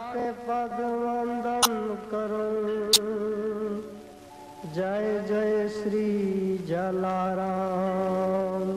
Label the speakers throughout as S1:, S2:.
S1: માટે પદ વંદન કરું, જય જય શ્રી જલારામ.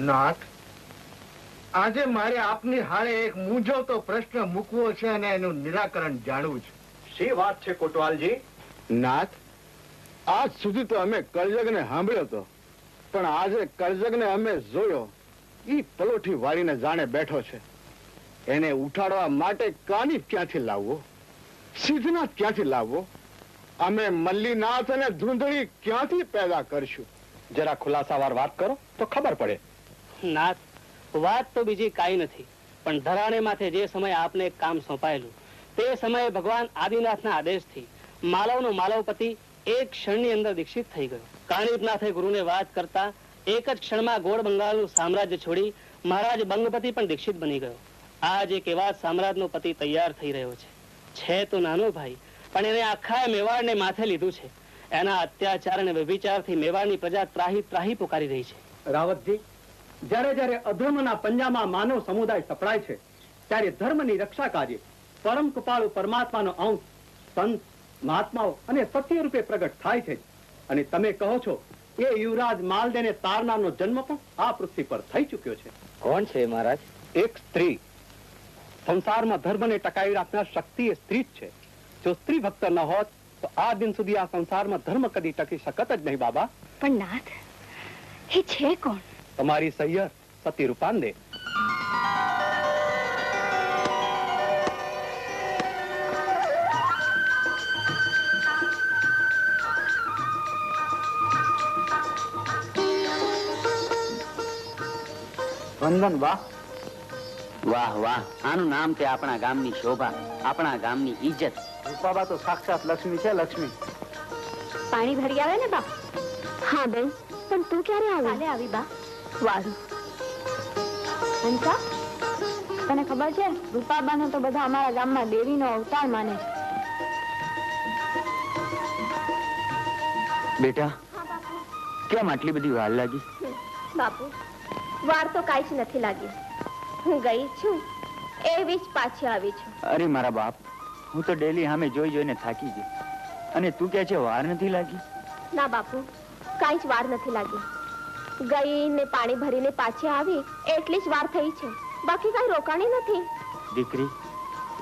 S2: નાથ, આજે મારે આપની હારે એક મૂંઝવતો પ્રશ્ન મૂકવો છે અને એનું નિરાકરણ જાણવું છે.
S3: શી વાત છે કોટવાલજી?
S4: નાથ, આજ સુધી તો અમે કરજગને સાંભળ્યો હતો, પણ આજે કરજગને અમે જોયો. ઈ પલોઠી વાળીને જાણે બેઠો છે. એને ઉઠાડવા માટે કાનિફ ક્યાંથી લાવવો, સિદ્ધનાથ ક્યાંથી લાવવો, અમે મલ્લીનાથ અને ધૂંધળી ક્યાંથી પેદા કરશું?
S3: જરા ખુલાસાવાર વાત કરો તો ખબર પડે.
S5: નાથ, વાત તો બીજી કાંઈ નથી, પણ ધરાણે માથે જે સમયે આપને એક કામ સોંપાયેલું તે સમયે ભગવાન આદિનાથના આદેશથી માલવનો માલવપતિ એક ક્ષણની અંદર દીક્ષિત થઈ ગયો. કાનિપનાથે ગુરુને વાત કરતા એક જ ક્ષણમાં ગોળ બંગાળનું સામ્રાજ્ય છોડી મહારાજ બંગપતિ પણ દીક્ષિત બની ગયો. આજ એક એવા સામ્રાજ્યનો પતિ તૈયાર થઈ રહ્યો છે તો નાનો ભાઈ, પણ એને આખા મેવાડને માથે લીધું છે. એના અત્યાચાર અને વ્યભિચારથી મેવાડની પ્રજા ત્રાહી ત્રાહી પુકારી રહી છે.
S3: રાવતજી, જ્યારે જ્યારે અધર્મના પંજામાં માનવ સમુદાય સપડાય છે, ત્યારે ધર્મની રક્ષા કાર્ય પરમ કૃપાળુ પરમાત્માનો અંશ સંત મહાત્માઓ અને સત્ય રૂપે પ્રગટ થાય છે. અને તમે કહો છો એ યુવરાજ માલદેને તારનારનો જન્મ પણ આ પૃથ્વી પર થઈ ચુક્યો છે.
S5: કોણ છે મહારાજ?
S3: એક સ્ત્રી. સંસારમાં ધર્મને ટકાવી રાખનાર શક્તિ એ સ્ત્રી જ છે. જો સ્ત્રી ભક્ત ન હોત તો આ દિન સુધી આ સંસારમાં ધર્મ કદી ટકી શકત જ નહીં. બાબા,
S6: પણ નાથ, એ છે કોણ?
S3: તમારી સૈયર સતી રૂપાંદે.
S7: વંદન. વાહ વાહ વાહ, આનું નામ તે આપણા ગામની શોભા, આપણા ગામની ઇજ્જત.
S3: રૂપાબા તો સાક્ષાત લક્ષ્મી છે. લક્ષ્મી
S6: પાણી ભરી આવે ને બા? હા બેન, પણ તું ક્યારે આવી? કાલે આવી બા. વારું. હંસા, તને ખબર છે રૂપાબાને તો બધા અમારા ગામમાં દેવીનો અવતાર માને છે.
S7: બેટા, કેમ આટલી બધી વાર લાગી?
S6: બાપુ, વાર તો કાંઈ જ નથી લાગી. હું ગઈ છું એવી જ પાછી આવી છું.
S7: અરે મારા બાપ, હું તો ડેલી સામે જોઈ જોઈને થાકી ગઈ, અને તું કહે છે વાર નથી લાગી?
S6: ના બાપુ, કાંઈ જ વાર નથી લાગી. ગઈ ને પાણી ભરીને પાછી આવી એટલી જ વાર થઈ છે, બાકી કાંઈ રોકાણી નથી.
S7: દીકરી,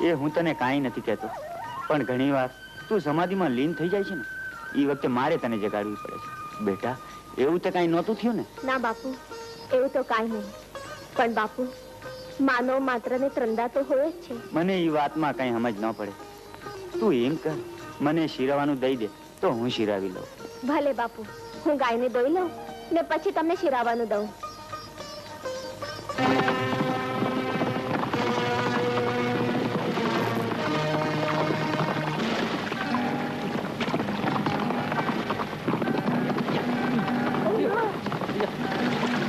S7: એ હું તને કાંઈ નથી કહેતો, પણ ઘણી વાર તું સમાધિમાં લીન થઈ જાય છે ને, એ વખતે મારે તને જગાડવી પડે છે. બેટા, એવું તો કાંઈ નહોતું થયું ને?
S6: ના બાપુ, એવું તો કાંઈ નહીં. પણ બાપુ, માનવ માત્ર ને ત્રંદા તો હોય જ છે.
S7: મને એ વાતમાં કઈ સમજ ન પડે. તું એમ કર, મને શીરાવાનું દઈ દે તો હું શીરાવી લઉં.
S6: ભલે બાપુ, હું ગાયને દોઈ લઉં ને પછી તમને શીરાવાનું દઉં.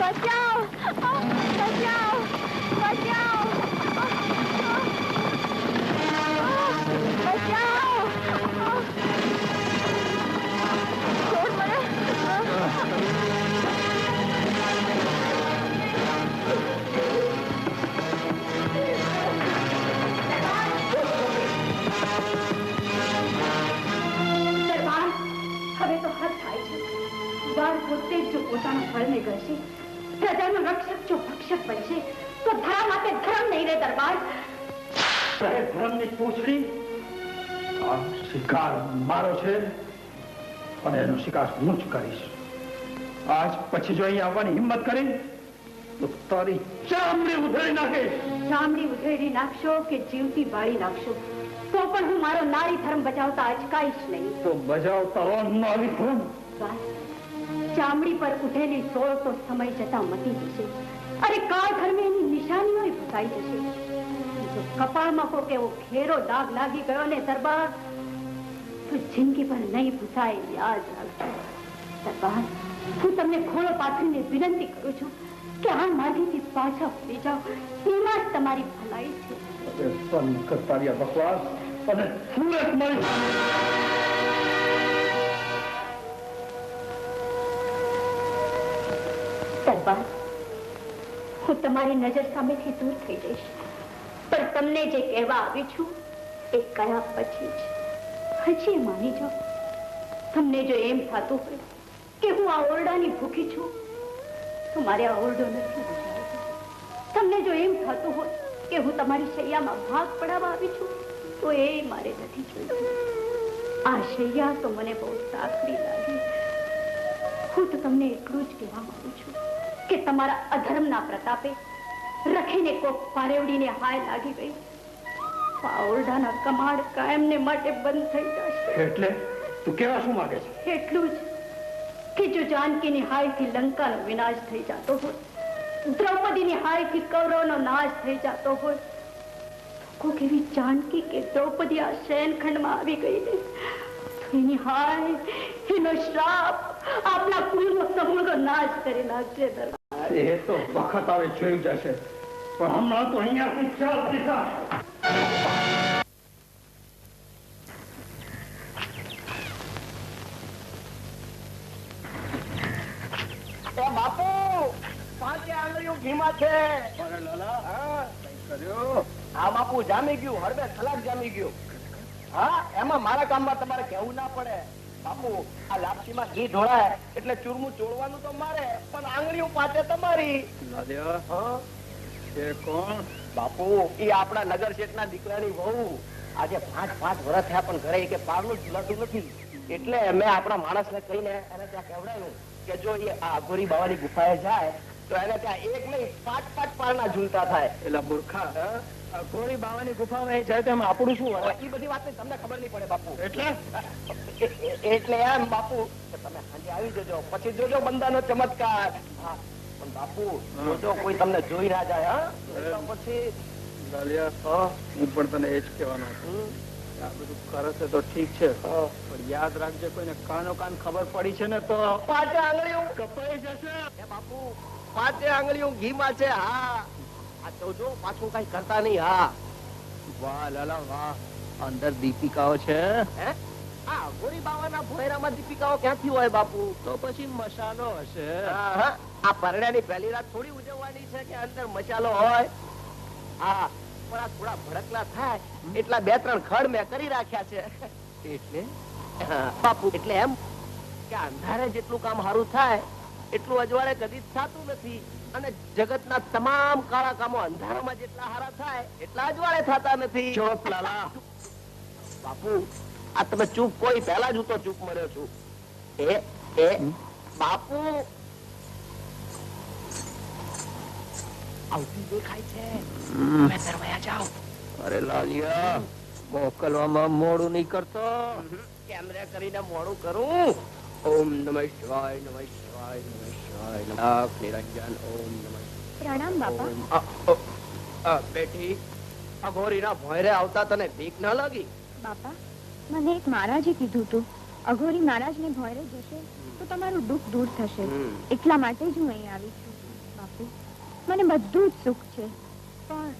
S6: બચાવ! બચાવ! બચાવ! બચાવ! છોડ મને!
S8: હવે તો હદ થાય છે. બાળ પોતે જ જો પોતાના ફળને ગળશે, પ્રજાનો રક્ષક જો ભક્ષક બનશે, તો ધરા માટે ધર્મ નહીં રે દરબાર.
S3: ધર્મની પૂછડી આ શિકાર મારો છે અને એનો શિકાર હું જ કરીશ. આજ પછી જો અહીં આવવાની હિંમત કરી તો તારી ચામડી ઉધેડી નાખીશ.
S8: ચામડી ઉધેડી નાખશો કે જીવતી બાળી નાખશો, તો પણ હું મારો નારી ધર્મ બચાવતા અચકાઈશ નહીં.
S3: તો બજાવતા રહો નારી ધર્મ.
S8: બસ, ચામડી પર ઉઠેલી સોળ તો સમય જતા મટી જશે. અરે કાળ ધર્મે એની નિશાનીઓ ભૂસાઈ જશે. જો કપાળમાં કોક એવો ઘેરો દાગ લાગી ગયો ને દરબાર, તો જિંદગી પર નહીં ભૂસાય. યાદ રાખજો દરબાર, હું તમને ખોળો પાથરીને વિનંતી કરું છું કે આ માર્ગેથી પાછા ફરી જાઓ. એમાં જ તમારી ભલાઈ છે.
S3: તારી બકવાસ અને સુરત મળી.
S8: દરબાર, હું તમારી નજર સામેથી દૂર થઈ જઈશ, પણ તમને જે કહેવા આવી છું એ કયા પછી જ હજી માની જાઓ. તમને જો એમ થતું હોય કે હું આ ઓરડાની ભૂખી છું, તો મારે આ ઓરડો નથી બચાવવો. તમને જો એમ થતું હોય કે હું તમારી શૈયામાં ભાગ પડાવવા આવી છું, તો એ મારે નથી જોઈતું. આ શૈયા તો મને બહુ સાંકડી લાગી. હું તો તમને એટલું જ કહેવા માંગુ છું કે તમારા અધર્મના પ્રતાપે રખીને કોક પારેવડીને હાય લાગી ગઈ. આ ઓરડાના કમાડ કાયમને માટે બંધ થઈ જશે.
S3: એટલે તું કેવા શું માંગે છે?
S8: એટલું જ કે જો જાનકીની હાયથી લંકાનો વિનાશ થઈ જતો હોય, દ્રૌપદીની હાયથી કૌરવનો નાશ થઈ જતો હોય, કોક એવી જાનકી કે દ્રૌપદી આ શયનખંડમાં આવી ગઈ ને, તો એની હાય, એનો શ્રાપ આપણા કુળનો સમૂળનો નાશ કરી નાખશે.
S3: એ તો વખત આવે જોઈ જશે, પણ હમણાં તો અહીંયાથી ચાલ દીધા.
S2: બાપુ, પાંચે આંગળીઓ ઘીમાં છે. હા બાપુ, જામી ગયું, હળવે થલાક જામી ગયું. હા, એમાં મારા કામમાં તમારે કહેવું ના પડે. બાપુ, આ લાપસીમાં ઘી ઢોળાય એટલે ચૂરમું ચોળવાનું તો મારે, પણ આંગળીઓ પાંચે તમારી.
S3: કોણ?
S2: બાપુ, એ આપણા નગર શેઠના દીકરાની વહુ. આજે 5 વર્ષ થયા પણ ઘરે કે પારનું જ લડતું નથી. એટલે મેં આપણા માણસને કહીને એને ત્યાં કહેવડાયું કે જો એ આ અઘોરી બાવાની ગુફાએ જાય તો એને ત્યાં એક નહીં 5 પારના ઝૂલતા થાય.
S3: એટલે મૂર્ખા, અઘોરી બાવાની ગુફામાં જાય તો એમાં આપણું શું હોય?
S2: એ બધી વાત તમને ખબર નહીં પડે બાપુ.
S3: એટલે
S2: એમ બાપુ, તમે સાંજે આવી જજો, પછી જોજો બંદાનો ચમત્કાર. હા, પણ બાપુ જોજો કોઈ તમને જોઈ ના જાય. હા, પછી
S3: હું પણ તને એ જ કહેવાનો હતો. આ બધું કરે છે તો ઠીક છે પણ યાદ રાખજે કોઈને કાનો કાન ખબર પડી છે ને તો
S2: પાંચે આંગળીઓ
S3: કપાઈ જશે.
S2: એ બાપુ પાંચે આંગળીઓ ઘીમાં છે. હા આ તો જો પાછું કઈ કરતા નહીં. હા
S3: વાહ લાલા વાહ, અંદર દીપિકાઓ છે.
S2: હે આ ગોરી બાવાના ભોયરામાં દીપિકાઓ ક્યાંથી હોય બાપુ?
S3: તો પછી મસાલો હશે.
S2: હા, હા. આ પરણાની પહેલી રાત થોડી ઉજવવાની છે કે અંદર મસાલો હોય. હા પણ આ થોડા ભડકલા થાય એટલા 2-3 ખડ મેં કરી રાખ્યા છે.
S3: એટલે
S2: હા, બાપુ એટલે એમ કે અંધારે જેટલું કામ સારું થાય એટલું અજવાળે કદી થતું નથી અને જગતના તમામ કાળા કામો અંધારામાં જેટલા સારા થાય એટલા અજવાળે થતા નથી.
S3: ચોપ લાલા.
S2: બાપુ આ તમે ચૂપ કોઈ પહેલા જ હું તો ચૂપ મળ્યો છું. એ બાપુ આવતી દેખાય છે. તમે દરવાજા જાઓ.
S3: અરે લાલિયા, મોકલવામાં મોડું નહીં કરતો.
S2: કેમેરા કરીને મોડું કરું.
S3: ઓમ નમઃ શિવાય, નમઃ શિવાય, નમઃ શિવાય, નમઃ નિરંજન. ઓમ નમઃ.
S6: પ્રણામ બાપા.
S2: બેટી અઘોરીના ભોયરે આવતા તને બીક ના લાગી?
S6: બાપા, મને એક મહારાજે કીધું હતું, અઘોરી મહારાજને ભોયરે જશે તો તમારું દુઃખ દૂર થશે. એટલા માટે જ હું અહીં આવી છું. બાપુ, મને બધું જ સુખ છે પણ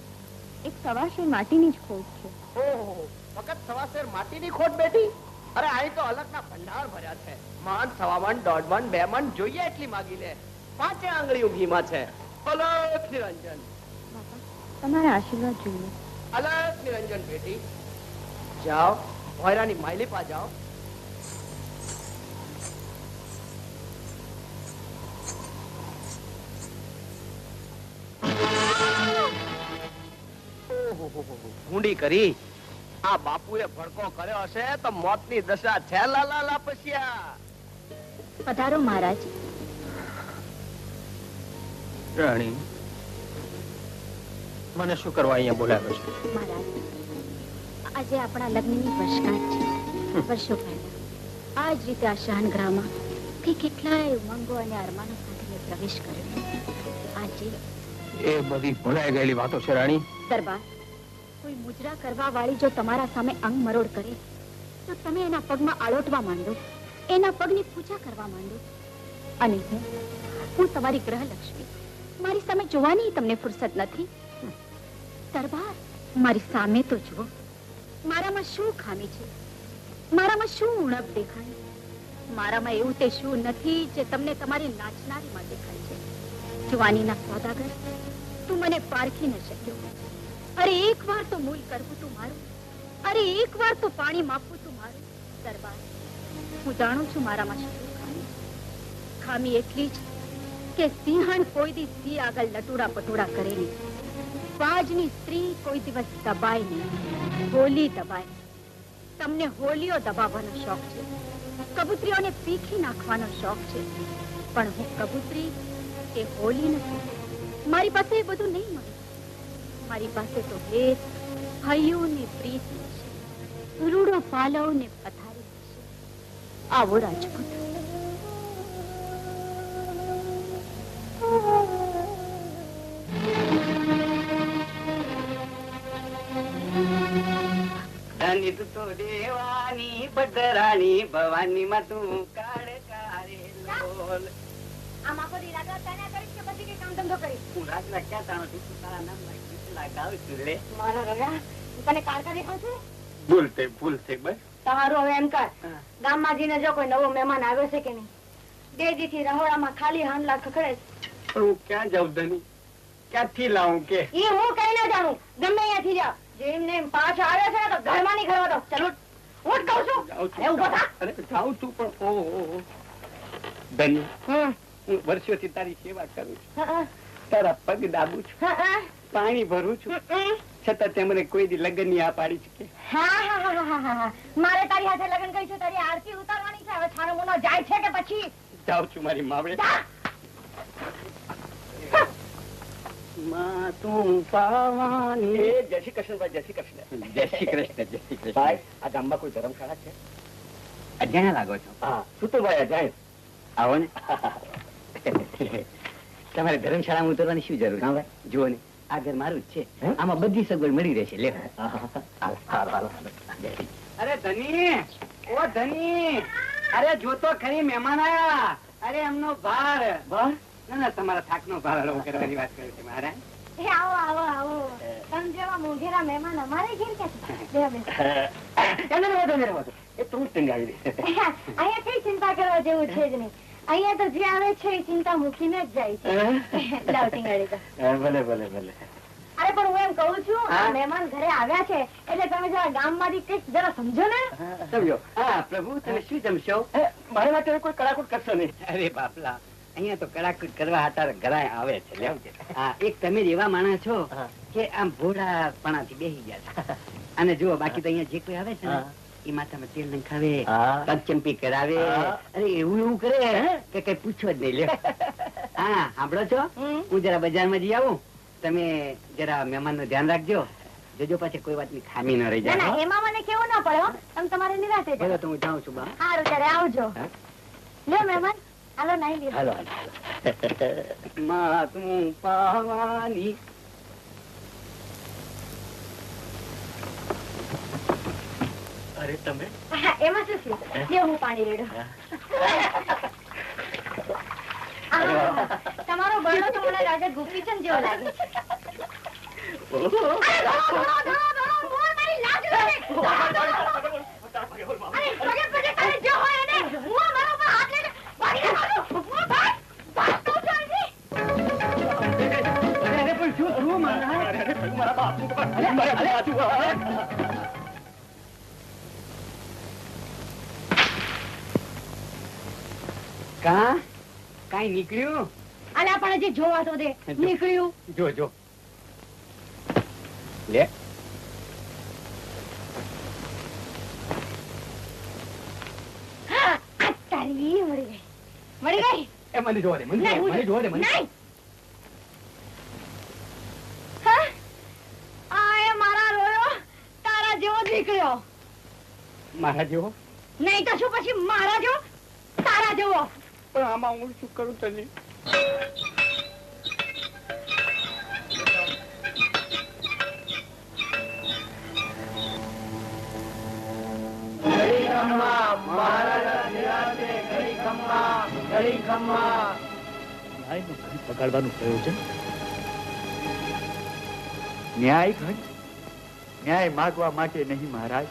S6: એક સવાશેર માટીની જ ખોટ છે.
S2: ઓહો, ફક્ત સવાશેર માટીની ખોટ બેટી? અરે અહીં તો અલગના ભંડાર ભર્યા છે. મણ, સવા મણ, 1.5 મણ, 2 મણ જોઈએ એટલી માગી લે. પાંચે આંગળીઓ ઘીમાં છે. અલગ નિરંજન,
S6: બાપા, તમારા આશીર્વાદ જોઈએ.
S2: અલગ નિરંજન બેટી. જાઓ ભોયરાની માયલી પા જાઓ. ઊંડી કરી. આ બાપુએ ભડકો કર્યો હશે તો મોતની દશા છે. લાલા લાપસિયા.
S8: પધારો મહારાજ.
S3: રાણી, મને શું કરવા અહીંયા બોલાવ્યો છે?
S8: મહારાજ, આજે આપણા લગ્નની વર્ષગાંઠ છે. વર્ષો પહેલા આ જ રીતે આ શહનગ્રામમાં કે કેટલાય ઉમંગો અને અરમાનો સાથે મેં પ્રવેશ કર્યો. આજે
S3: એ બધી ભૂલાઈ ગયેલી વાતો છે રાણી.
S8: દરબાર, કોઈ મુજરા કરવા વાળી જો તમારા સામે અંગ મરોડ કરે તો તમે એના પગમાં આળોટવા માંડો, એના પગની પૂજા કરવા માંડો. અને હું તમારી ગ્રહલક્ષ્મી, મારી સામે જોવાની તમને ફુરસત નથી. દરબાર, મારી સામે તો જુઓ. મારામાં શું ખામી છે? મારામાં શું ઉણપ દેખાય? મારામાં એવું તે શું નથી જે તમને તમારી નાચનારીમાં દેખાય છે? જવાનીના સોદાગર, તું મને પારખી ન શક્યો. અરે એક વાર તો મૂલ કરવું તું મારું, અરે એક વાર તો પાણી માપવું તું મારું. દરબાર, હું જાણું છું મારામાં શું ખામી. ખામી એટલી જ કે સિંહણ કોઈ દી સિંહ આગળ લટુડા પટુડા કરે નહીં. બાજની સ્ત્રી કોઈ દિવસ દબાય નહીં. હોલી દબાય. તમને હોલીઓ દબાવવાનો શોખ છે, કબૂતરીઓને પીખી નાખવાનો શોખ છે. પણ હું કબૂતરી કે હોલી નથી. મારી પાસે એ બધું નહીં મળે. મારી પાસે તો હેત, હૈયું ને પ્રીત છે. રૂડો પાલવ ને પથારી છે. આવો રાજપૂત.
S5: તો દેવાની પટરાણી ભવાની માં તું કાળ કારે લોલ.
S8: આમ આખો દી રાત તાના કરીશ કે પછી કે કામ ધંધો કરીશ?
S5: હું રાત ના ક્યાં તાણો છું? તારા નામ લગાવ છું લે.
S8: મારા રગા, તને કાળકા દેખાવ છે?
S5: ભૂલતે બસ.
S8: તમારું હવે એમ કર, ગામમાં જઈને જો કોઈ નવો મહેમાન આવ્યો છે કે નહીં. 2 દીથી રહોડામાં ખાલી હાંડલા ખખડે છે.
S5: પણ હું ક્યાં જાઉં ધની? ક્યાંથી લાવું કે?
S8: ઈ હું કઈ ના જાણું. ગમે અહીંયાથી જાવ. જેમ ને એમ પાછા આવ્યો છે તો ઘરમાં નહીં ખરવા દો. ચલો ઉઠ કહું છું. અરે ઊભો થા.
S5: અરે જાઉં છું પણ ઓહો ધની, હું વર્ષોથી તારી સેવા કરું છું, તારા પગ દાબું છું, પાણી ભરું છું, છતાં તે મને કોઈ દી લગ્ન ની આ પાડી છે કે?
S8: મારે તારી હાથે લગ્ન કરી છે, તારી આરતી ઉતારવાની છે. હવે છાનો મુનો જાય છે કે પછી?
S5: જાઉં છું મારી માવડે. માં તું પાવાની.
S2: જય શ્રી કૃષ્ણ ભાઈ. જય શ્રી કૃષ્ણ.
S5: જય શ્રી કૃષ્ણ. જય શ્રી કૃષ્ણ.
S2: ભાઈ, આ ગામમાં કોઈ ધર્મશાળા છે?
S5: અજાણ્યા લાગો છો.
S2: હા, શું તો ભાઈ અજાણ.
S5: આવો ને. તમારે ધર્મશાળામાં ઉતરવાની શું જરૂર? હા ભાઈ, જુઓ ને,
S2: આ ઘર મારું જ છે. આમાં બધી સગવડ મળી રહેશે. લે
S5: અરે ધની, ઓ ધની, અરે જો તો ખરી મહેમાન આયા. અરે એમનો ભાર ના ના તમારા થાકનો ભાર હળવો કરવાની વાત કરી છે મારા.
S6: આવો આવો આવો. તમે જેવા મોંઘેરા મહેમાન અમારે ઘેર
S2: એ તું ટંગાવી દે.
S6: અહીંયા કઈ ચિંતા કરવા જેવું છે જ નહીં. અહીંયા તો જે આવે છે એ ચિંતા મૂકીને જ જાય છે. લાવ ટીંગાડી દો.
S2: ભલે ભલે ભલે.
S6: અરે પણ હું એમ કહું છું, આ મહેમાન ઘરે આવ્યા છે એટલે તમે જરા ગામમાંથી કંઈક જરા સમજો ને.
S2: સમજો. હા પ્રભુ, તમે શું જમશો? મારા માટે કોઈ કડાકૂટ કરશો નહીં. અરે બાપલા, અહીંયા તો કડાકૂટ કરવા અત્યારે ઘરાય આવે છે. લેવું છે. હા, એક તમે જ એવા માણસ છો કે આમ ભોળાપણાથી બેસી ગયા છે. અને જુઓ, બાકી તો અહીંયા જે કોઈ આવે છે ને એ માથામાં તેલ નખાવે, પગચંપી કરાવે, અરે એવું એવું કરે કે કઈ પૂછો જ નહીં. લે હા, સાંભળો છો, હું જરા બજારમાં જઈ આવું. તમે જરા મહેમાન નું ધ્યાન રાખજો. જોજો પાછી કોઈ વાતની ખામી ન રહી જાય.
S6: એમાં મને કેવું ના પડે હો. તમે તમારે નિરાતે જાઓ.
S2: તો હું જાઉં છું બા.
S6: સારું, ત્યારે આવજો. લ્યો મહેમાન, હાલો નાઈ લ્યો.
S2: હાલો માં તું પાવાની. અરે તમે
S6: એમાં શું છે? લ્યો હું પાણી રેડો. તમારો બળો તો મને રાજા ગોપીચંદ જેવો લાગે છે.
S5: કઈ નીકળ્યું?
S6: અલા પણ હજી જોવા તો દે. નીકળ્યું.
S5: જો જો લે.
S6: તારી મળી ગઈ. મળી ગઈ.
S5: એ મને જોવા દે, મને જોવા દે, મને.
S6: હા, આ એ મારા રોયો તારા જેવો નીકળ્યો.
S5: મારા જેવો?
S6: નહીં તો શું પછી મારા જેવો તારા જેવો.
S5: પણ આમાં હું શું કરું તને?
S7: પકડવાનું પ્રયોજન ન્યાય ઘટ ન્યાય માગવા માટે નહીં મહારાજ,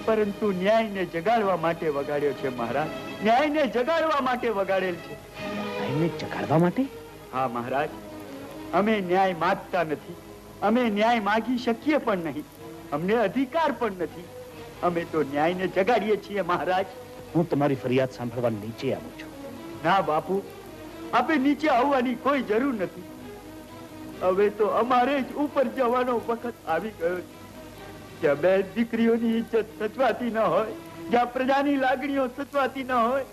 S7: પરંતુ ન્યાયને જગાડવા માટે વગાડ્યો છે મહારાજ. ન્યાયને જગાડવા માટે વગાડેલ છે.
S2: ન્યાયને જગાડવા માટે?
S7: હા મહારાજ, અમે ન્યાય માગતા નથી. અમે ન્યાય માગી શકીએ પણ નહીં. અમને અધિકાર પણ નથી. અમે તો ન્યાયને જગાડીએ છીએ મહારાજ.
S2: હું તમારી ફરિયાદ સાંભળવા નીચે આવું છું.
S7: ના બાપુ, આપે નીચે આવવાની કોઈ જરૂર નથી. હવે તો અમારે જ ઉપર જવાનો વખત આવી ગયો છે. જ્યાં બે દીકરીઓની ઇજ્જત સચવાતી ન હોય, જ્યાં પ્રજાની લાગણીઓ સચવાતી ન હોય,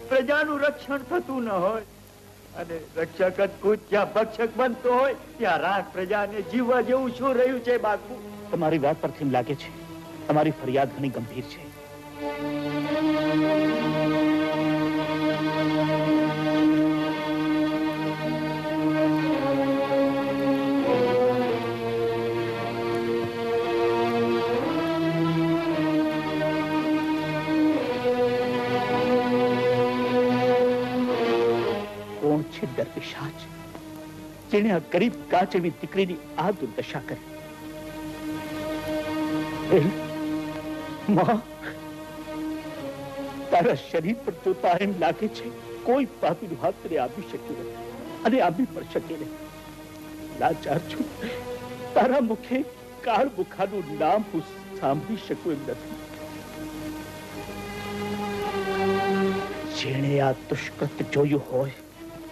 S7: પ્રજાનું રક્ષણ થતું ન હોય, અને રક્ષક અદભુત જ્યાં ભક્ષક બનતો હોય, ત્યાં રાખ પ્રજાને જીવવા જેવું શું રહ્યું છે બાપુ?
S2: તમારી વાત પરથી એમ લાગે છે તમારી ફરિયાદ ઘણી ગંભીર છે. કોણ છે દરપિશાચ જેને આ ગરીબ કાચ એવી દીકરીની આ દુર્દશા કરી? માં, તારા શરીર પર જોતા એમ લાગે છે કોઈ પાપીનું હાથ તને આપી શક્યું નથી અને આપી પણ શકે નહીં. લાચાર છું. તારા મુખે કાળ બુખાનું નામ હું સાંભળી શકું એમ નથી. જેણે આ દુષ્કૃત્ય જોયું હોય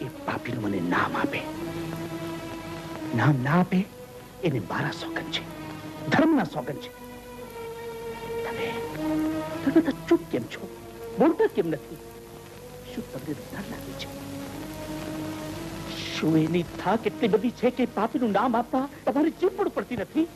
S2: એ પાપીનું મને નામ આપે. નામ ના આપે એને મારા સોગન છે, ધર્મના સોગન છે. તમે બધા ચૂપ કેમ છો? બોલતા કેમ નથી? શું તમને ડર લાગે છે? શું એની થાક એટલી બધી છે કે પાપીનું નામ આપવા તમારી જીભ પણ પડતી નથી?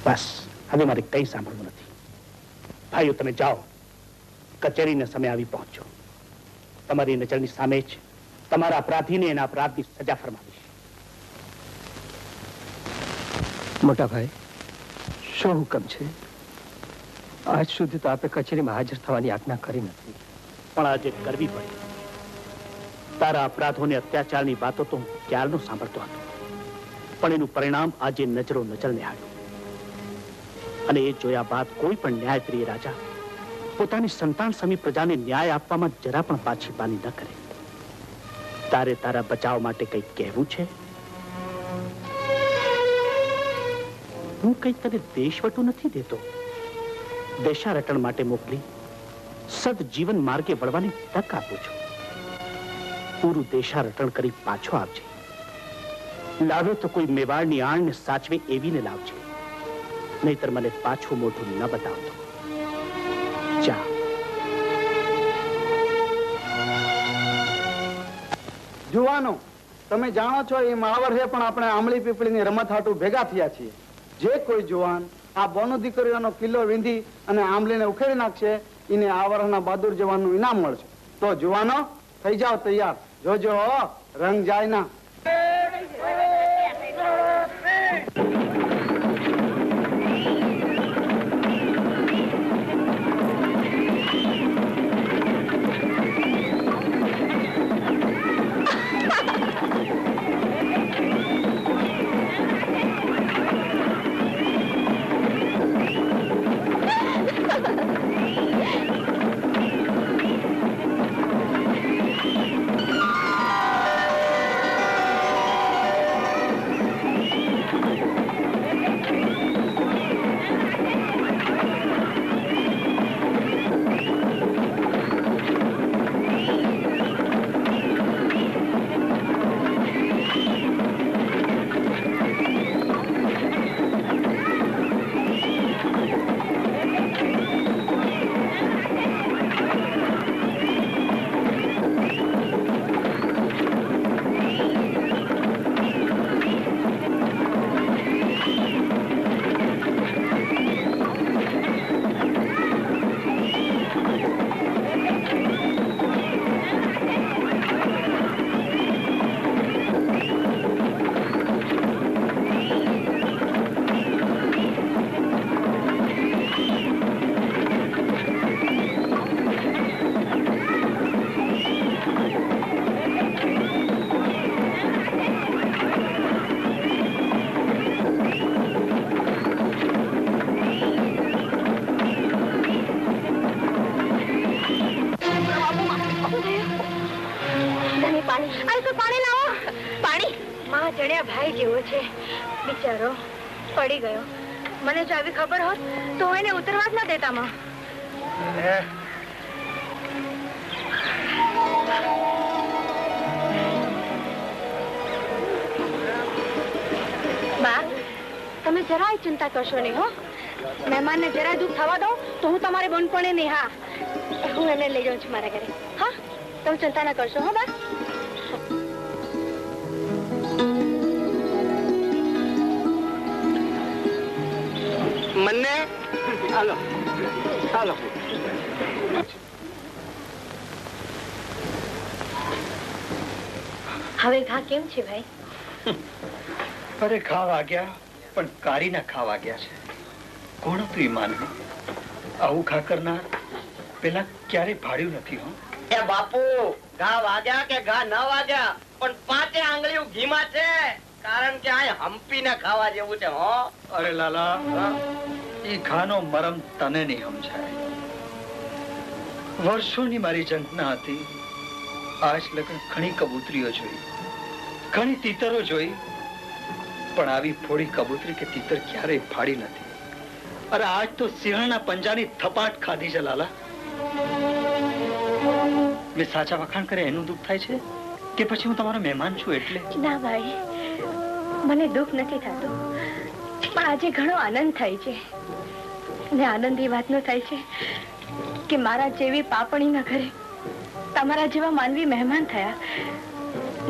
S5: બસ હવે મારે કંઈ સાંભળવું નથી. ભાઈઓ તમે જાઓ, કચેરીને સમય આવી પહોંચો. તમારી નજરની સામે જ તમારા અપરાધીને એના અપરાધની સજા ફરમાવીશ.
S9: મોટા ભાઈ, શું હુકમ છે? આજ સુધી તો આપે કચેરીમાં હાજર થવાની આજ્ઞા કરી નથી,
S5: પણ આજે કરવી પડી. તારા અપરાધોને અત્યાચારની વાતો તો હું ક્યારનો સાંભળતો હતો, પણ એનું પરિણામ આજે નજરો નજર નિહાળ્યું. અને એ જોયા બાદ કોઈ પણ ન્યાયપ્રિય રાજા પોતાની સંતાન સમી પ્રજાને ન્યાય આપવામાં જરા પણ પાછીપાની ન કરે. તારે તારા બચાવ માટે કંઈક કહેવું છે? હું કંઈક તને દેશવટું નથી દેતો. દેશારટણ માટે મોકલી સદજીવન માર્ગે વળવાની તક આપું છું. પૂરું દેશારટણ કરી પાછો આવજે. લાવે તો કોઈ મેવાડની આણને સાચવે એવીને લાવજે, નહીતર મને પાછું મોઢું ન બતાવતો. જા.
S10: જુવાનો, તમે જાણો છો એ મહાવર છે, પણ આપણે આમળી પીપળીની રમત હાટું ભેગા થયા છીએ. જે કોઈ જુવાન આ બોનો દીકરીઓનો કિલ્લો વીંધી અને આંબલીને ઉખેડી નાખશે, એને આ વર્ષના બહાદુર જવાનનું ઇનામ મળશે. તો જુવાનો, થઈ જાઓ તૈયાર. જોજો રંગ જાય ના.
S6: બિચારો પડી ગયો. મને જો આવી ખબર હોત તો એને ઉતરવા જ ન દેતા. માં, બા, તમે જરાય ચિંતા કરશો નહીં. હો, મહેમાનને જરાય દુઃખ થવા દો તો હું તમારી બનપણે નહીં. હા, હું એમને લઈ જાઉં છું મારા ઘરે. હા, તમે ચિંતા ના કરશો. હો બા.
S5: મને હાલો હાલો.
S6: હવે ઘા કેમ છે ભાઈ?
S9: અરે ઘા વાગ્યા, પણ કારીના ઘા વાગ્યા છે. કોણ હતું એ માનવી? આવું ઘા કરનાર પેલા ક્યારે ભાડ્યું નથી. હો
S2: એ બાપુ, ઘા વાગ્યા કે ઘા ન વાગ્યા, પણ 5 આંગળીઓ ઘીમાં છે. કારણ કે આ હંપીને ખાવા જેવું છે. હો,
S9: અરે લાલા, એ ઘાનો મરમ તને નહીં સમજાય. વર્ષોની મારી ઝંખના હતી. આજ લગન ઘણી કબૂતરીઓ જોઈ, ઘણી તીતરો જોઈ, પણ આવી ફોડી કબૂતરી કે તીતર ક્યારેય ફાડી નથી. અરે આજ તો સિંહણના પંજાની થપાટ ખાધી છે લાલા. મેં સાચા વખાણ કરે એનું દુઃખ થાય છે કે પછી હું તમારો મહેમાન છું એટલે?
S6: ના ભાઈ, મને દુઃખ નથી થતું, પણ આજે ઘણો આનંદ થાય છે. ને આનંદ એ વાતનો થાય છે કે મારા જેવી પાપણીના ઘરે તમારા જેવા માનવી મહેમાન થયા.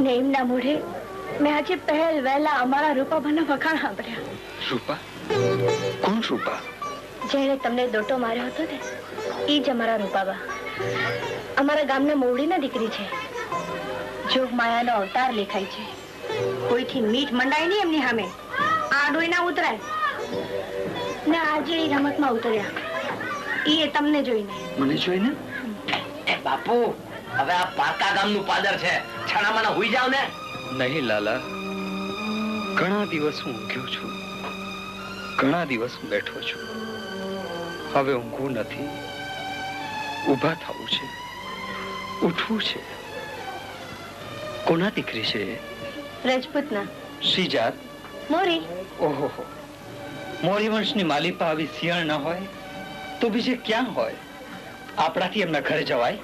S6: ને એમના મોઢે મેં આજે પહેલ વહેલા અમારા રૂપાભાના વખાણ સાંભળ્યા.
S9: રૂપા? કોણ રૂપા?
S8: જેણે તમને દોટો માર્યો હતો ને, એ જ અમારા રૂપાબા. અમારા ગામના મોવડીના દીકરી છે. જોગ માયાનો અવતાર લેખાય છે. કોઈથી મીઠ મંડાય નહીં એમની સામે. આડોય ના ઉતરાય. ને આજે એ રમતમાં ઉતર્યા. એ તમને જોઈને.
S9: મને જોઈને?
S2: એ બાપુ, હવે આ પાકા ગામનું પાદર છે, છાણામાના હુઈ જાવ ને.
S9: નહીં લાલા, ઘણા દિવસ હું ઊંઘ્યો છું, ઘણા દિવસ હું બેઠો છું. હવે ઊંઘવું નથી, ઊભા થવું છે, ઉઠવું છે. કોના દીકરી છે?
S8: રજપૂતના.
S9: શી જાત?
S8: મોરી.
S9: ઓહો, મોરી વંશની માલિપા આવી સિંહણ ન હોય તો બીજે ક્યાં હોય? આપણાથી એમના ઘરે જવાય?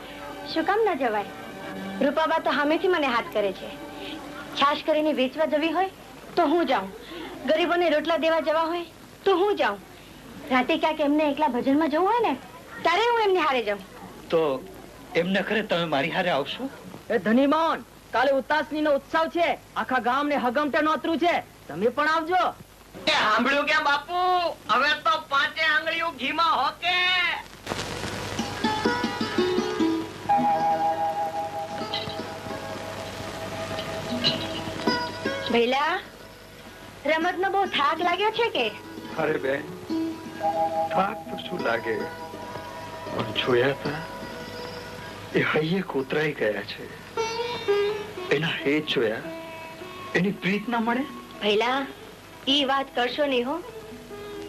S8: શું કામ ના જવાય? રૂપાબા તો સામેથી મને હાથ કરે છે. છાશ કરીને વેચવા જવી હોય તો હું જાઉં. ગરીબોને રોટલા દેવા જવા હોય તો હું જાઉં. રાતે ક્યાંક એમને એકલા ભજનમાં જવું હોય ને, ત્યારે હું એમને હારે જાઉં.
S9: તો એમના ઘરે તમે મારી હારે આવશો?
S11: એ ધનીમોહન, કાલે ઉતાસની નો ઉત્સવ છે. આખા ગામ ને હગમટે નોતરું છે. તમે પણ આવજો.
S2: એ સાંભળ્યું કે બાપુ, હવે તો 5 આંગળીઓ ઘીમાં હોકે.
S8: ભઈલા, રમતનો બહુ થાક લાગ્યો છે કે?
S9: અરે બેન, થાક તો શું લાગે, પણ જોયા તા એ હૈયે કોતરાઈ ગયા છે. એના હેત જોયા, એની પ્રીત ના મળે.
S8: ભઈલા, ઈ વાત કરશો નહીં હો.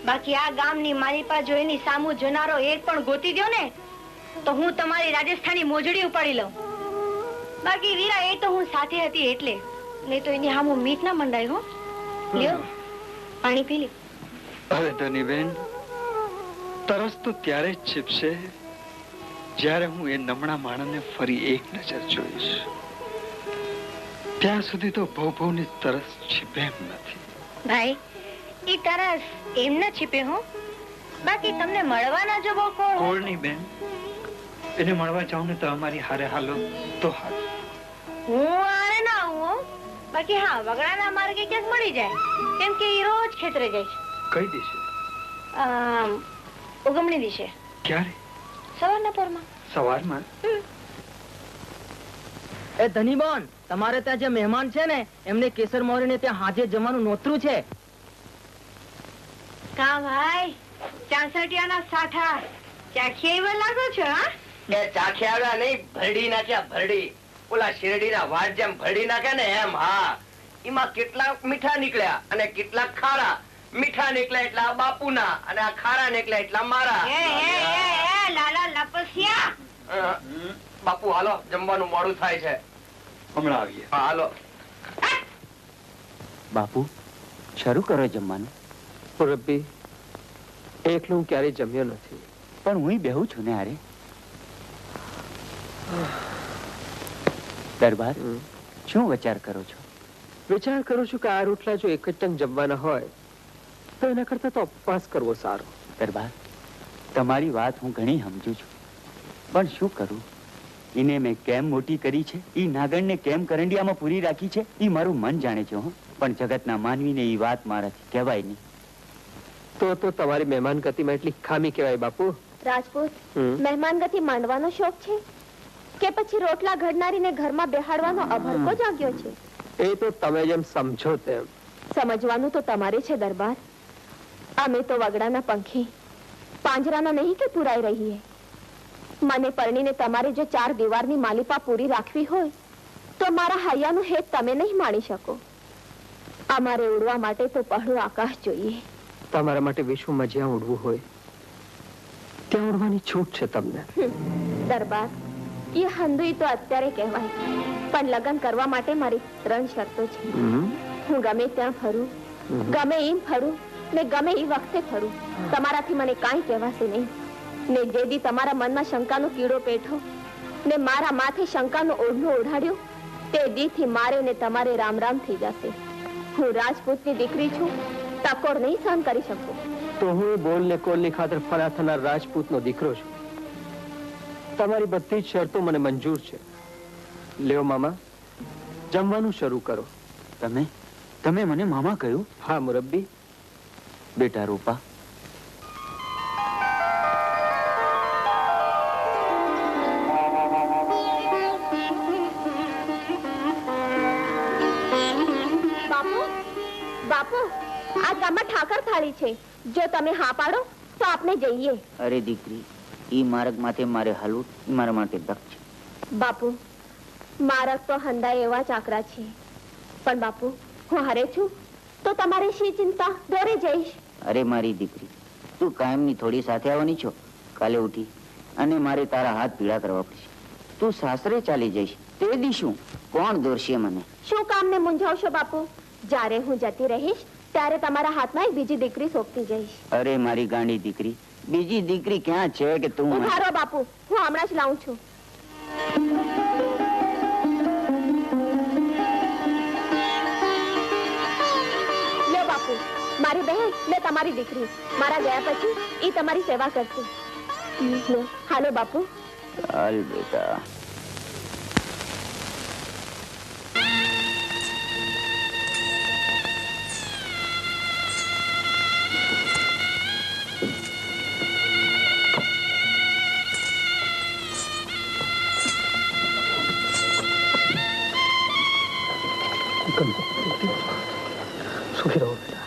S8: બાકી આ ગામની માલિપા જોઈની સામું જોનારો એક પણ ગોતી દ્યો ને, તો હું તમારી રાજસ્થાની મોજડી ઉપાડી લઉં. બાકી વીરા, એ તો હું સાથે હતી એટલે, નહીં તો એની સામું મીઠ ના મંડાય હો. લ્યો, પાણી પી લ્યો.
S9: અરે ધનીબેન, તરસ તો ત્યારે જ છીપશે જ્યારે હું એ નમણા માણસને ફરી એક નજર જોઈશ. ત્યાં સુધી તો ભવભવની તરસ છીપે એમ નથી.
S8: ભાઈ, ઈ તરસ એમ ન છીપે હો. બાકી તમને મળવાના જો બહુ
S9: કોળની બેન, એને મળવા જાઉં ને તો અમારી હારે હાલો તો હાલ.
S8: હું આને ના આવું હો. બાકી હા, વગડાના માર્ગે ક્યાંક મળી જાય, કેમ કે ઈ રોજ ખેતરે જાય છે.
S9: કઈ દિશે?
S8: ઉગમણી દિશે.
S9: ક્યારે?
S8: સવારના પોરમાં.
S9: સવારમાં?
S11: એ ધનીમોહન, તમારે ત્યાં જે મહેમાન છે ને, એમને કેસર મોરીને ત્યાં હાજે જવાનું નોતરું છે.
S8: કા ભાઈ, ચાંસટિયાના સાઠા ચાખી એવા લાગો છો. હા,
S2: એ ચાખી આવ્યા નહીં, ભરડી નાખ્યા. ભરડી ઓલા શેરડીના વાડ જેમ ભરડી નાખે ને એમ. હા, એમાં કેટલાક મીઠા નીકળ્યા અને કેટલાક ખારા. મીઠા નીકળ્યા એટલા બાપુના અને આ ખારા નીકળ્યા એટલા મારા.
S8: લાલા લપસિયા.
S2: બાપુ હાલો, જમવાનું મોડું થાય છે.
S9: હમણાં આવીએ.
S2: હા, હાલો.
S12: બાપુ, શરૂ કરો જમવાનું.
S13: રબ્બી, એકલું હું ક્યારેય જમ્યો નથી.
S12: પણ હું બેહું છું ને હારે. દરબાર, શું વિચાર કરો છો?
S13: વિચાર કરું છું કે આ રોટલા જો એક જ ટંક જમવાના હોય તો એના કરતા તો ઉપવાસ કરવો સારો.
S12: દરબાર, તમારી વાત હું ઘણી સમજુ છું, પણ શું કરું? એને મેં કેમ મોટી કરી છે, ઈ નાગણને કેમ કરંડિયામાં પૂરી રાખી છે, ઈ મારું મન જાણે છે. પણ જગતના માનવીને ઈ વાત મારાથી કહેવાય નહીં.
S13: તો તમારી મહેમાન ગતિમાં એટલી ખામી કહેવાય બાપુ.
S6: રાજપૂત, મહેમાન ગતિ માંડવાનો શોખ છે કે પછી રોટલા ઘડનારીને ઘરમાં બેહાડવાનો અભડકો જાગ્યો છે?
S13: એ તો તમે જેમ સમજો તેમ.
S6: સમજવાનું તો તમારે છે દરબાર. અમે તો વગડાના પંખી, પાંજરાના નહીં કે પુરાઈ રહીએ. મને પરણીને તમારે જો 4 દીવારની માલિપા પૂરી રાખવી હોય તો મારા હૈયાનું હેત તમે નહીં માણી શકો. અમારે ઉડવા માટે તો પહોળું આકાશ જોઈએ.
S13: તમારા માટે વિશ્વમાં જ્યાં ઉડવું હોય ત્યાં ઉડવાની છૂટ છે તમને.
S6: દરબાર, એ હંધુઈ તો અત્યારે કહેવાય, પણ લગ્ન કરવા માટે મારી 3 શરતો છે. હું ગમે ત્યાં ફરું, ગમે એમ ફરું ને ગમે એ વખતે ફરું. તમારાથી મને કાંઈ કહેવાશે નહીં. ને જે દી તમારા મનમાં શંકાનો કીડો પેઠો ને મારા માથે શંકાનો ઓઢનો ઓઢાડ્યો, તે દીથી મારે ને તમારે રામ રામ થઈ જશે. હું રાજપૂતની દીકરી છું, ટકોર નહીં સહન કરી શકું.
S13: તો હું બોલ ને કોલ ની ખાતર ફરા થનાર રાજપૂતનો દીકરો છું. તમારી બધી જ શરતો મને મંજૂર છે. લ્યો મામા, જમવાનું શરૂ કરો.
S12: તમે મને મામા કહ્યું?
S13: હા મુરબ્બી,
S12: બેટા રૂપા,
S8: બાપુ, આ ગામમાં ઠાકર થાળી છે. જો તમે હા પાડો તો આપણે જઈએ.
S14: અરે દીકરી, ઈ માર્ગ માથે મારે હાલવું ઈ મારા માટે દક છે.
S8: બાપુ, માર્ગ તો હંધા એવા ચાકરા છે, પણ બાપુ હું હારે છું તો તમારે શી ચિંતા? દોરે જઈશ.
S14: અરે મારી દીકરી, તું કાયમની થોડી સાથે આવવાની છો. કાલે ઉઠી અને મારે તારા હાથ પીળા કરવા પડશે. તું સાસરે ચાલી જઈશ તે દી શું કોણ દોરશે મને?
S8: શું કામને મૂંઝાવશો બાપુ? જ્યારે હું જતી રહીશ ત્યારે તમારા હાથમાં એક બીજી દીકરી સોંપતી જઈશ.
S14: અરે મારી ગાંડી દીકરી, બીજી દીકરી ક્યાં છે કે તું?
S8: ઉભા રહો બાપુ, હું હમણાં જ લાવું છું. લ્યો બાપુ, મારી બહેન ને તમારી દીકરી. મારા ગયા પછી ઈ તમારી સેવા કરશે. લ્યો, હાલો બાપુ.
S14: ચાલ બેટા.
S13: સુખી રહો બેટા.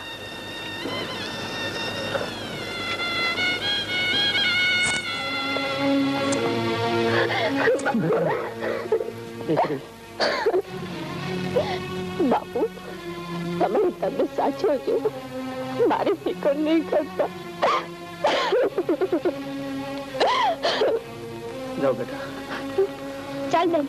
S8: બાપુ, તમારી તબિયત સાચવજો. મારે ફિકર નહીં કરતા.
S13: જાઓ બેટા.
S8: ચાલ બેન.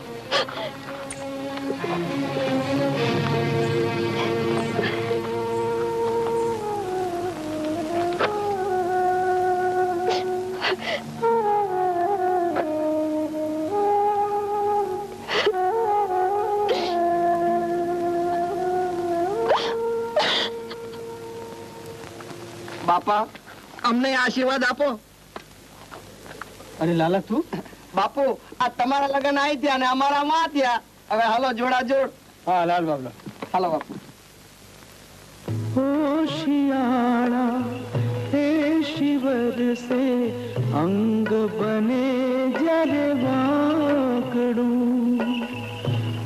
S2: બાપા, અમને આશીર્વાદ આપો.
S13: અરે લાલા, તું?
S2: બાપુ, આ તમારા લગ્ન આઈ થયા અને અમારા માં થયા. હવે હાલો જોડા જોડ.
S13: હા લાલ બાબલા,
S2: હાલો બાપુ.
S1: होशियारा हे शिवर से अंग बने जरे वाकड़ूं.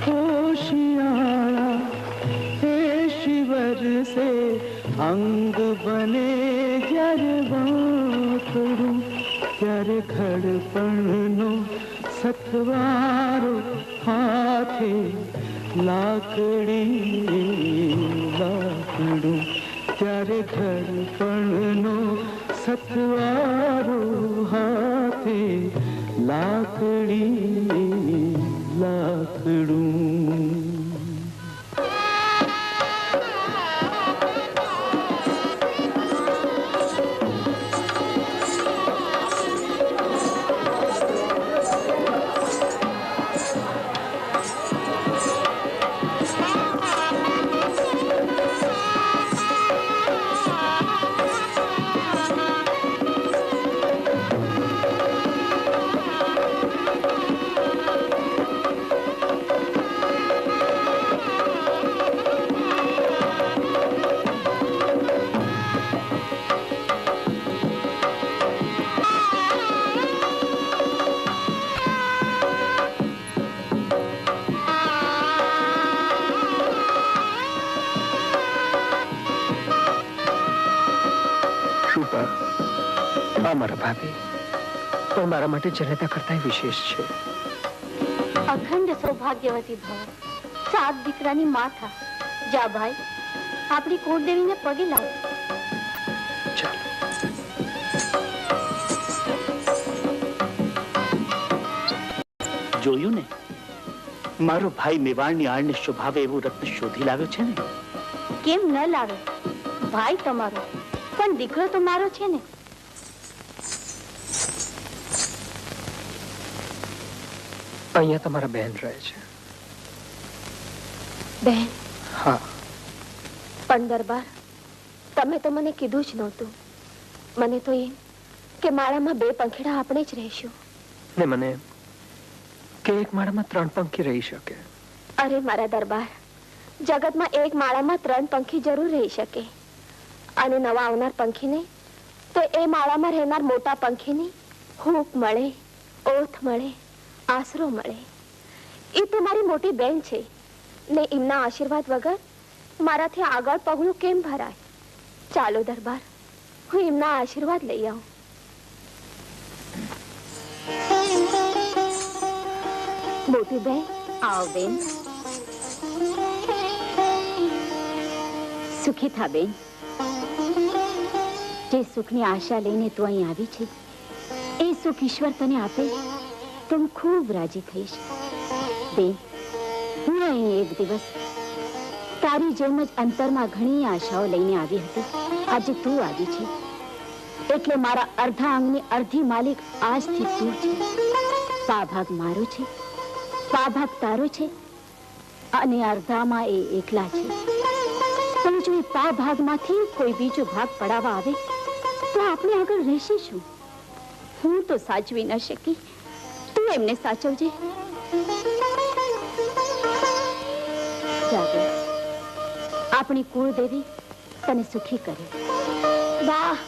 S1: होशियारा हे शिवर से अंग बने जरे वाकड़ूं. ત્યારે ખડપણનો સથવારો હાથે લાકડું. ત્યારે ખડપણનો સથવારો હાથે લાકડું.
S13: મારા ભાભી પણ મારા માટે જનતા કરતા વિશેષ છે.
S8: અખંડ સૌભાગ્યવતી ભવ. 7 દીકરાની માથા. જા ભાઈ, આપણી કુળદેવીને પગે લાવ.
S12: જોયું ને, મારો ભાઈ મેવાડની આળને શોભાવે એવું રત્ન શોધી લાવ્યો છે ને.
S8: કેમ ન લાવે? ભાઈ તમારો પણ દીકરો તો મારો છે ને.
S13: અહીંયા તમારા બહેન રહે છે.
S8: બહેન?
S13: હા.
S8: પણ દરબાર, તમે તો મને કીધું જ નહોતું. મને તો એમ કે માળામાં 2 પંખીડા આપણે જ રહીશું.
S13: ને મને કે એક માળામાં 3 પંખી રહી શકે.
S8: અરે મારા દરબાર, જગતમાં એક માળામાં 3 પંખી જરૂર રહી શકે. અને નવા આવનાર પંખીને તો એ માળામાં રહેનાર મોટા પંખીની હૂંફ મળે, ઓથ મળે, આશરો મળે. એ તો મારી મોટી બેન છે ને એમના આશીર્વાદ વગર મારાથી આગળ પગલું કેમ ભરાય? ચાલો દરબાર, હું એમના આશીર્વાદ લઈ આવું. મોટી બેન, આવ બેન. સુખી થા બેન. જે સુખની આશા લઈને તું અહીં આવી છે એ સુખ ઈશ્વર તને આપે તો હું ખૂબ રાજી થઈશ. બેન, હું અહીં એક દિવસ તારી જેમ જ અંતરમાં ઘણી આશાઓ લઈને આવી હતી. આજે તું આવી છે એટલે મારા અર્ધા અંગની અર્ધી માલિક આજથી તું છે. પા ભાગ મારો છે, પા ભાગ તારો છે અને અર્ધામાં એ એકલા છે. પણ જો એ પા ભાગમાંથી કોઈ બીજો ભાગ પડાવવા આવે તો આપણે આગળ રહેશે શું? હું તો સાચવી ન શકી, તું એમને સાચવજે. જાગે, આપણી કુળદેવી તને સુખી કરે. વાહ!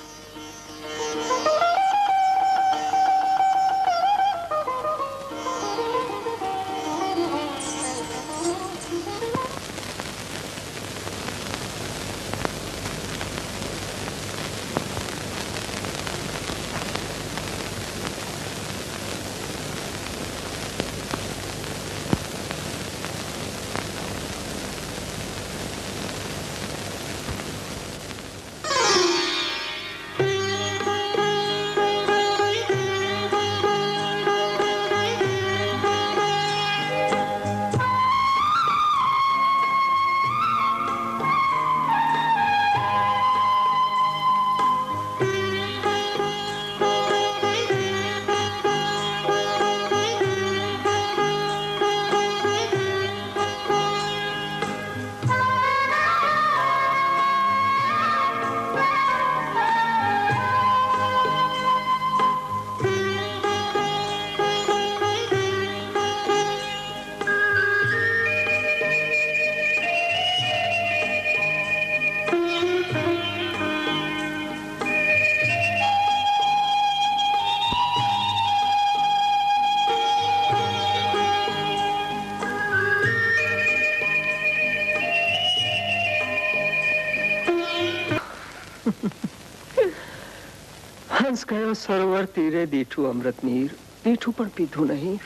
S13: હંસ ગયો સરોવર તીરે, દીઠું અમૃત નીર, દીઠું પણ પીધું નહીં,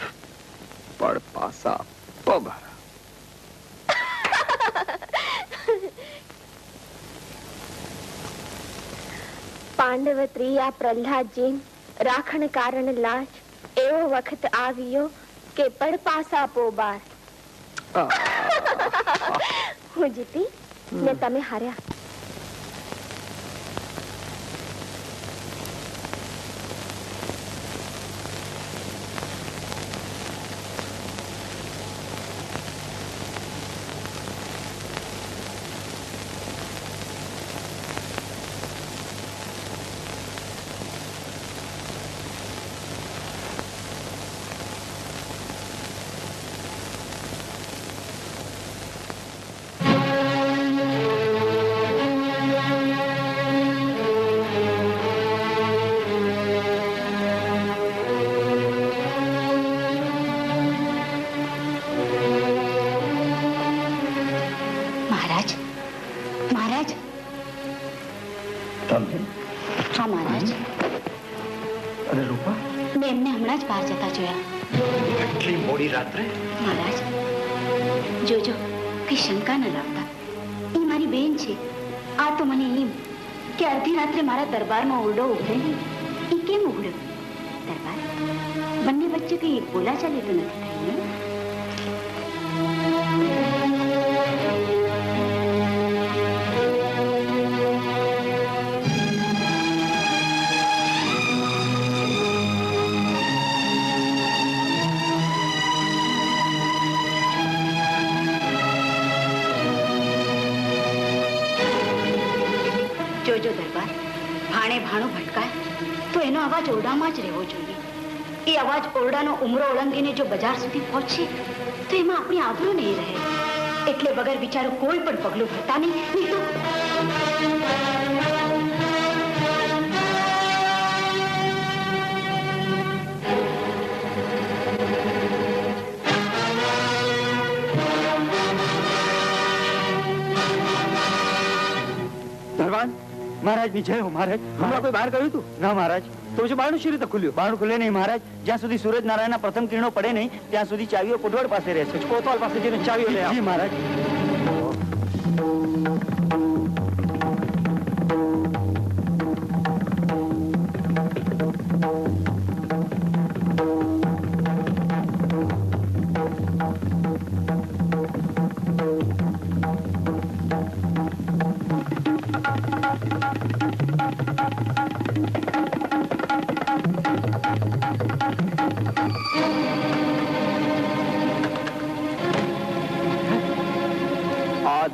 S13: પણ પાસા પભારા.
S8: પાંડવ ત્રિયા પ્રહલાદજી રાખણ કારણ લાજ, એવો વખત આવ્યો કે પડ પાસા પોબાર. હું જીતી ને તમે હાર્યા. જોજો કઈ શંકા ન લાવતા. એ મારી બેન છે. આ તો મને એમ કે અડધી રાત્રે મારા દરબારમાં ઓરડો ઉભરે નહીં, એ કેમ ઉઘડ્યો? દરબાર બંને વચ્ચે કઈ બોલાચાલી તો નથી થઈ ને? જોજો દરબાર, ભાણે ભાણું ભટકાય તો એનો અવાજ ઓરડામાં જ રહેવો જોઈએ. એ અવાજ ઓરડાનો ઉમરો ઓળંગીને જો બજાર સુધી પહોંચે તો એમાં આપણી આબરૂ નહીં રહે. એટલે વગર વિચારો કોઈ પણ પગલું ભરતા નહીં તો
S12: મહારાજની જય હો મહારાજ. હમણાં કોઈ બહાર ગયું હતું? ના મહારાજ. તો પછી બારણું શી રીતે ખુલ્યું? બારણું ખુલે નહીં મહારાજ. જ્યાં સુધી સૂરજ નારાયણના પ્રથમ કિરણો પડે નહીં ત્યાં સુધી ચાવીઓ કોટવાડ પાસે રહેશે.
S13: કોતવાલ પાસે જઈને ચાવીઓ લઈ આવો.
S12: જી મહારાજ.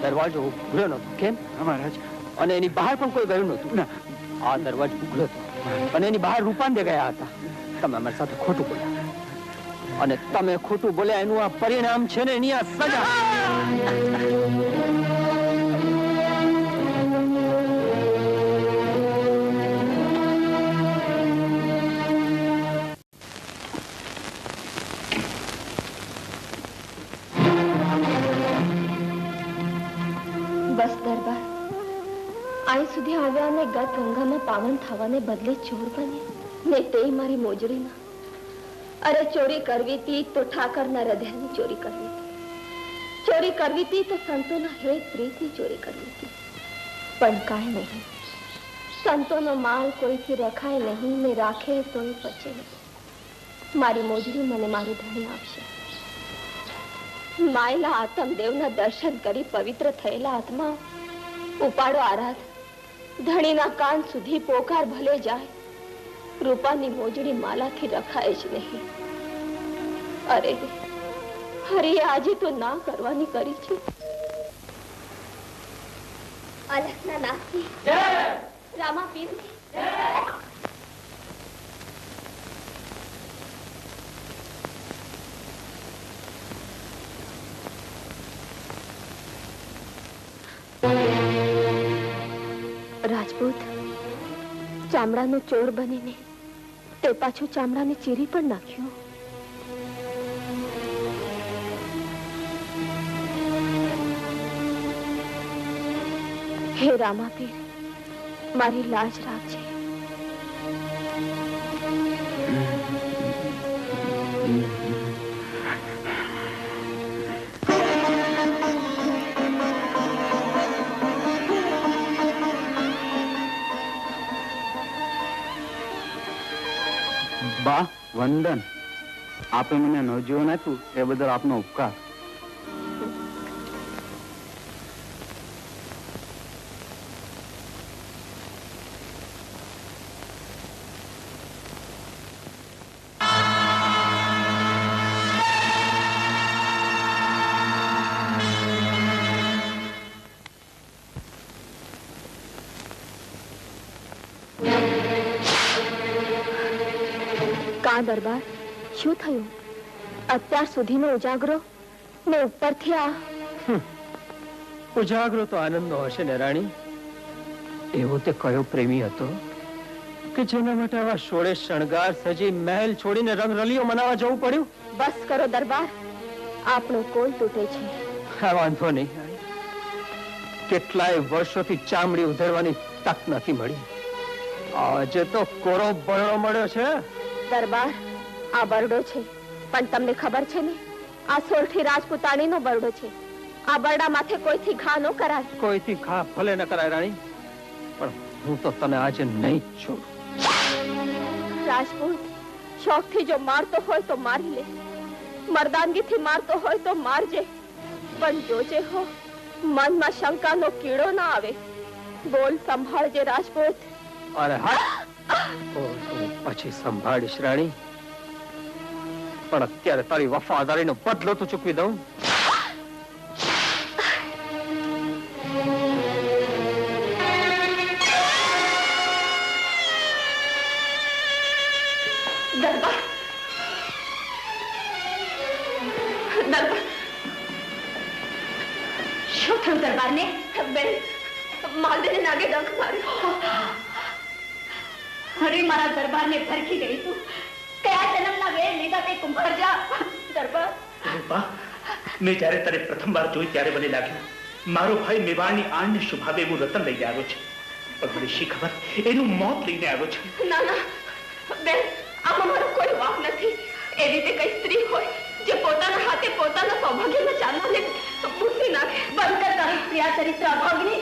S13: દરવાજો ઉઘડ્યો નતો. કેમ?
S12: મહારાજ.
S13: અને એની બહાર પણ કોઈ ગયું નતું. આ દરવાજો ઉઘડ્યો હતો અને એની બહાર રૂપાંદે ગયા હતા. તમે અમારી સાથે ખોટું બોલ્યા અને તમે ખોટું બોલ્યા એનું આ પરિણામ છે ને એની આ સજા.
S8: બસ દરબાર, અહીં સુધી આવ્યા અને ગત ગંગામાં પાવન થવાને બદલે ચોર બને ને તે મારી મોજડીના. અરે ચોરી કરવી હતી તો ઠાકરના હૃદયની ચોરી કરવી હતી. ચોરી કરવી હતી તો સંતોના હેત પ્રીતની ચોરી કરવી હતી. પણ કાંઈ નહીં, સંતોનો માલ કોઈથી રખાય નહીં ને રાખે તોય પચે નહીં. મારી મોજડી મને મારું ધણી આપશે. માયલા આત્મદેવના દર્શન કરી પવિત્ર થયેલા આત્મા ઉપાડો આરાધ. ધણીના કાન સુધી પોકાર ભલે જાય, રૂપાની મોજડી માલાથી રખાય જ નહીં. અરે અરે આજે તો ના કરવાની કરી છે. અલખના નાથની રામા પીરની રાજપૂત ચામડાનો ચોર બનીને તે પાછું ચામડાને ચીરી પણ નાખ્યું. હે રામાપીર, મારી લાજ રાખજે.
S12: બા વંદન. આપે મને નવજીવન આપ્યું એ બદલ આપનો ઉપકાર.
S8: કા દરબાર, શું થયું? અત્યાર સુધીનો ઉજાગરો ને ઉપરથી આ.
S13: ઉજાગરો તો આનંદનો હશે ને રાણી. એવો તે કયો પ્રેમી હતો કે જેના માટે આવા સોળે શણગાર સજી મહેલ છોડીને રંગરલીઓ મનાવવા જવું પડ્યું?
S8: બસ કરો દરબાર, આપણો કોલ તૂટે છે.
S13: વાંધો નહીં, કેટલાય વર્ષોથી ચામડી ઉધેરવાની તક નથી મળી. આજે તો કોરો બરડો મળ્યો છે.
S8: દરબાર, આ બરડો છે, પણ તમને ખબર છે ને આ સોરઠી રાજપૂતાણીનો બરડો છે. આ બરડા માથે કોઈથી ઘા ન કરાય.
S13: કોઈથી ઘા ભલે ન કરાય રાણી, પણ હું તો તને આજે નહીં છોડું.
S8: રાજપૂત, શોખથી જો મારતો હોય તો મારી લે, મર્દાનગીથી મારતો હોય તો મારજે, પણ જોજે હો મનમાં શંકાનો કીડો ના આવે. બોલ, સંભાળજે રાજપૂત.
S13: અરે હા, પછી સંભાળીશ રાણી, પણ અત્યારે તારી વફાદારીનો બદલો તો ચૂકવી દઉં.
S8: દરબાર, દરબાર, શું થયું દરબારને? બેન, માલદેને નાગે ડંખ માર્યો. અરે મારા દરબારને ભરખી ગઈ તું. કયા જન્મના વેર લીધા તે કુંભાર જા. દરબાર,
S15: રૂપા, મેં જ્યારે તને પ્રથમ વાર જોઈ ત્યારે મને લાગ્યું મારો ભાઈ મેવાડની આણને શુભાવે એવું રતન લઈ આવ્યો છે. પણ મને શી ખબર એનું મોત લઈને આવ્યો છે.
S8: ના ના બેન, આમાં મારો કોઈ વાંક નથી. એ રીતે કઈ સ્ત્રી હોય જે પોતાના હાથે પોતાના સૌભાગ્યના ચાંદલાને પૂછી નાખે. બંધ કર તારી પ્રિયા ચરિત્ર અભાગની.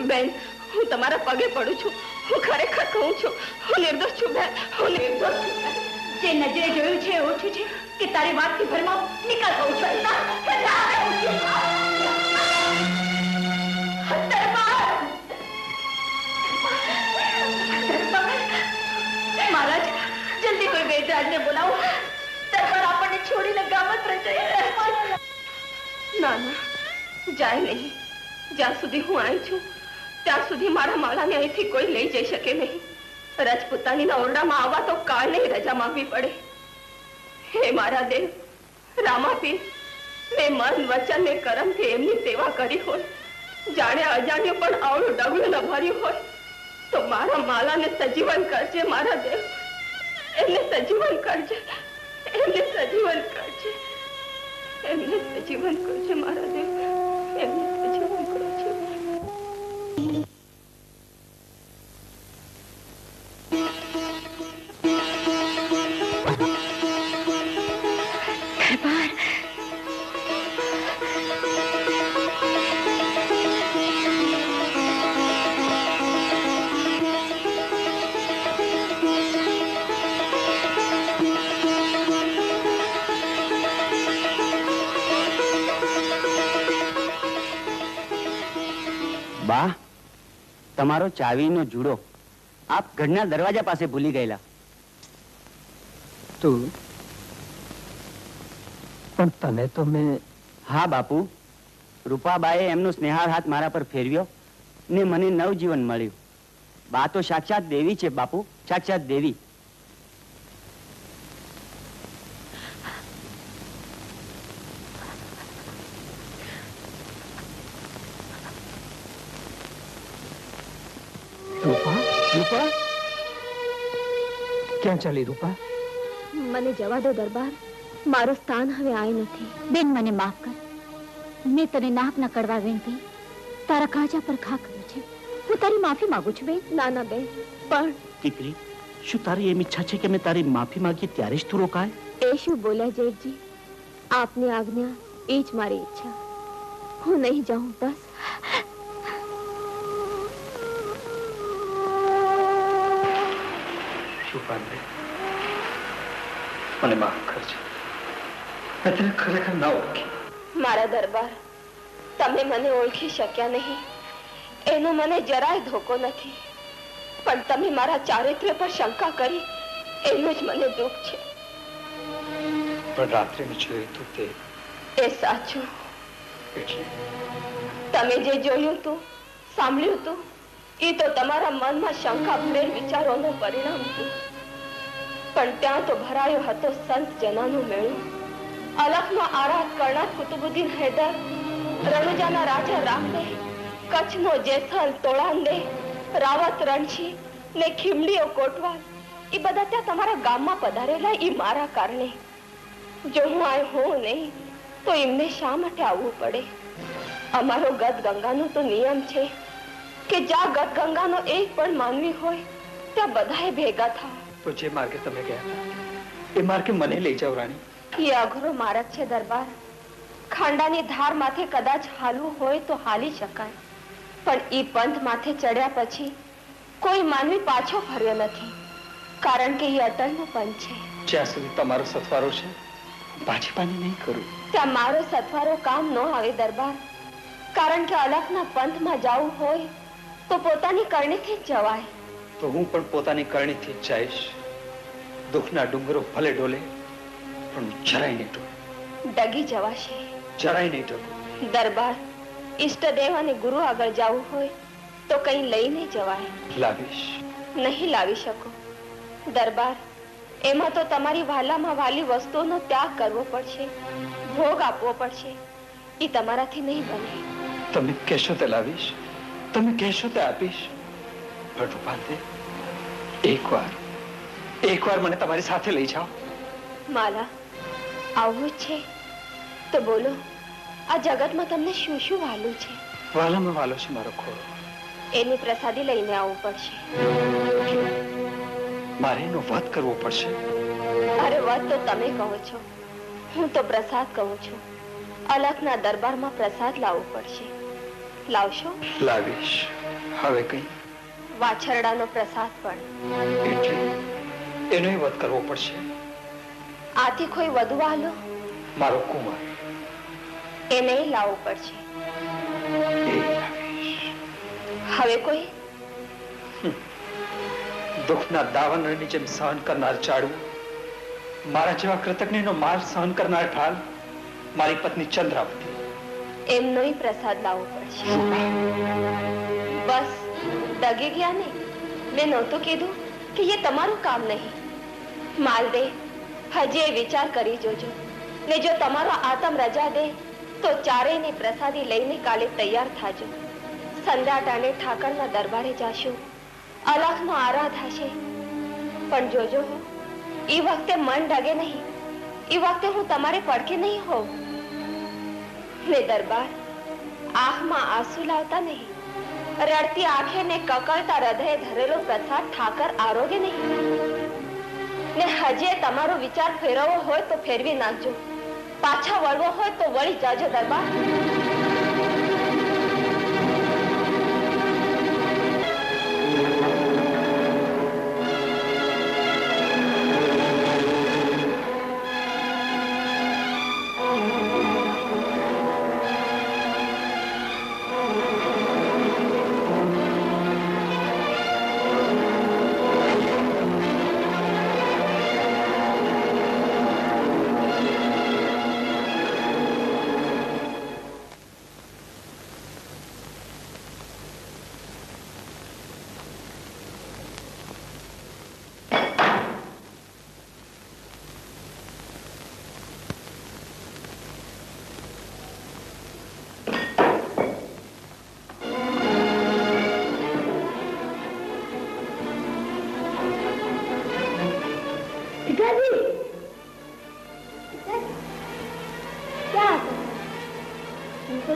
S8: બેન, હું તમારા પગે પડું છું. હું ખરેખર કહું છું, હું નિર્દોષ છું બેન, હું નિર્દોષ છું. જે નજરે જોયું છે ઓછું છે કે તારી વાતથી ભરમાં નિકાલ કહું છું. મહારાજ, જલ્દી કોઈ વેદરાજને બોલાવો. દરબાર આપણને છોડીને ગામત્ર જઈ રહ્યા. ના ના, જાય નહીં. જ્યાં સુધી હું આવી છું ત્યાં સુધી મારા માળાને અહીંથી કોઈ લઈ જઈ શકે નહીં. રાજપૂતાણીના ઓરડામાં આવવા તો કાળને રજા માંગવી પડે. હે મારા દેવ રામાપીર, મેં મન વચન ને કર્મથી એમની સેવા કરી હોય, જાણે અજાણ્યું પણ આવડું ડગલું ન ભર્યું હોય, તો મારા માલાને સજીવન કરજે મારા દેવ. એમને સજીવન કરજે, એમને સજીવન કરજે, એમને સજીવન કરજે મારા દેવ, એમને સજીવન કરજે.
S12: બા, તમારો ચાવીનો જુડો આપ ઘરના દરવાજા પાસે ભૂલી ગયેલા.
S13: તું પણ તને તો મેં...
S12: હા બાપુ, રૂપાબાએ એમનો સ્નેહાળ હાથ મારા પર ફેરવ્યો ને મને નવજીવન મળ્યું. બા તો સાક્ષાત દેવી છે બાપુ, સાક્ષાત દેવી.
S13: રૂપા, રૂપા, ક્યાં ચાલી રૂપા?
S8: મને જવા દો દરબાર, મારું સ્થાન હવે આય નથી.
S6: બેન, મને માફ કર. મેં તને નાક ન કરવા વિનતી તારા કાજા પર ઘા કર્યો છે. હું તારી માફી માંગુ છું બેન.
S8: ના ના બેન, પણ
S15: દીકરી, શું તારી એમ ઈચ્છા છે કે મેં તારી માફી માંગી ત્યારે જ તું રોકાય?
S8: એ શું બોલ્યા જેઠજી? આપની આજ્ઞા એ જ મારી ઈચ્છા. હું નહીં જાઉં બસ.
S9: મને માફ કરજો. મેં તને ખરેખર ના ઓળખી.
S8: મારા દરબાર, તમે મને ઓળખી શક્યા નહીં એનો મને જરાય ધોકો નથી, પણ તમે મારા ચારિત્ર્ય પર શંકા કરી એનું જ મને દુઃખ છે.
S9: પણ રાત્રે મેં જોયું તું તે...
S8: એ સાચું.
S9: એટલે
S8: તમે જે જોયું તું, સાંભળ્યું તું, એ તો તમારા મનમાં શંકા ભરેલ વિચારોનું પરિણામ હતું. પણ ત્યાં તો ભરાયો હતો સંત જનાનું મેળો. અલખનો આરાધ કરનાર કુતુબુદ્દીન હૈદર, રણુજાના રાજા રામદે, કચ્છનો જેસલ તોળાંદે, રાવત રણછી ને ખીમડીઓ કોટવાલ, એ બધા ત્યાં તમારા ગામમાં પધારેલા એ મારા કારણે. જો હું આ હોઉં નહીં તો એમને શા માટે આવવું પડે? અમારો ગત ગંગાનો તો નિયમ છે કે જ્યાં ગત ગંગાનો એક પણ માનવી હોય ત્યાં બધાએ ભેગા થાવ.
S9: તો જે માર્ગે તમે ગયા હતા એ માર્ગે મને લઈ જાઓ રાણી.
S8: એ અઘરો માર્ગ છે દરબાર. ખાંડાની ધાર માથે કદાચ હાલવું હોય તો હાલી શકાય, પણ ઈ પંથ માથે ચડ્યા પછી કોઈ માનવી પાછો ફર્યો નથી, કારણ કે એ અટલનો પંથ છે.
S9: જ્યાં સુધી તમારો સથવારો છે પાછી પાની નહીં કરું.
S8: ત્યાં મારો સથવારો કામ ન આવે દરબાર, કારણ કે અલખના પંથમાં જવું હોય તો પોતાની કરણીથી જ જવાય.
S9: તો હું પણ પોતાની કરણીથી જ જઈશ. દુઃખના ડુંગરો ભલે ડોલે પણ જરાય નહીં ડોલે.
S8: ડગી જવાશે?
S9: જરાય નહીં ડોલે.
S8: દરબાર, ઈષ્ટદેવ અને ગુરુ આગળ જવું હોય તો કંઈ લઈને જવાય.
S9: લાવીશ.
S8: નહીં લાવી શકો દરબાર. એમાં તો તમારી વાલામાં વાલી વસ્તુઓનો ત્યાગ કરવો પડશે, ભોગ આપવો પડશે. એ તમારાથી નહીં બને.
S9: તમે કહેશો તે લાવીશ, તમે કહેશો તે આપીશ. પણ રૂપાંતે, એકવાર મને તમારી સાથે લઈ જાઓ.
S8: માલા, આવું જ છે તો બોલો, આ જગતમાં તમને શું શું વાલું છે?
S9: વાલામાં વાલો છે મારો ખોળો,
S8: એની પ્રસાદી લઈને આવવું પડશે.
S9: મારે એનો વધ કરવો પડશે.
S8: અરે વધ તો તમે કહો છો, હું તો પ્રસાદ કહું છું. અલખના દરબારમાં પ્રસાદ લાવવો પડશે. લાવશો?
S9: લાવીશ. હવે કઈ
S8: વાછરડાનો પ્રસાદ પણ.
S9: એટલે એનો વધ કરવો પડશે.
S8: આથી કોઈ વધુ વાલો?
S9: મારો કુમાર.
S8: એને લાવવું પડશે. હવે કોઈ?
S9: દુઃખના દાવાનળની જેમ સહન કરનાર ચાડવું, મારા જેવા કૃતજ્ઞનો માર સહન કરનાર ઢાલ, મારી પત્ની ચંદ્રાવતી.
S8: એમનોય પ્રસાદ લાવવો પડશે. બસ દગી ગયા ને? મેં નહોતું કીધું કે એ તમારું કામ નહીં? માલદે, હજી એ વિચાર કરી જોજો ને જો તમારો આતમ રજા દે તો ચારેયને પ્રસાદી લઈને કાલે તૈયાર થાજો. સંધ્યાટાણે ઠાકરના દરબારે જાશું. અલખનો આરાધ હશે. પણ જોજો હો, એ વખતે મન ડગે નહીં. એ વખતે હું તમારે પડખે નહીં હોઉં. ને દરબાર, આંખમાં આંસુ લાવતા નહીં. રડતી આંખે ને કકળતા હૃદયે ધરેલો પ્રસાદ ઠાકર આરોગે નહીં. ને હજી તમારો વિચાર ફેરવવો હોય તો ફેરવી નાખજો. પાછા વળવો હોય તો વળી જાજો દરબાર.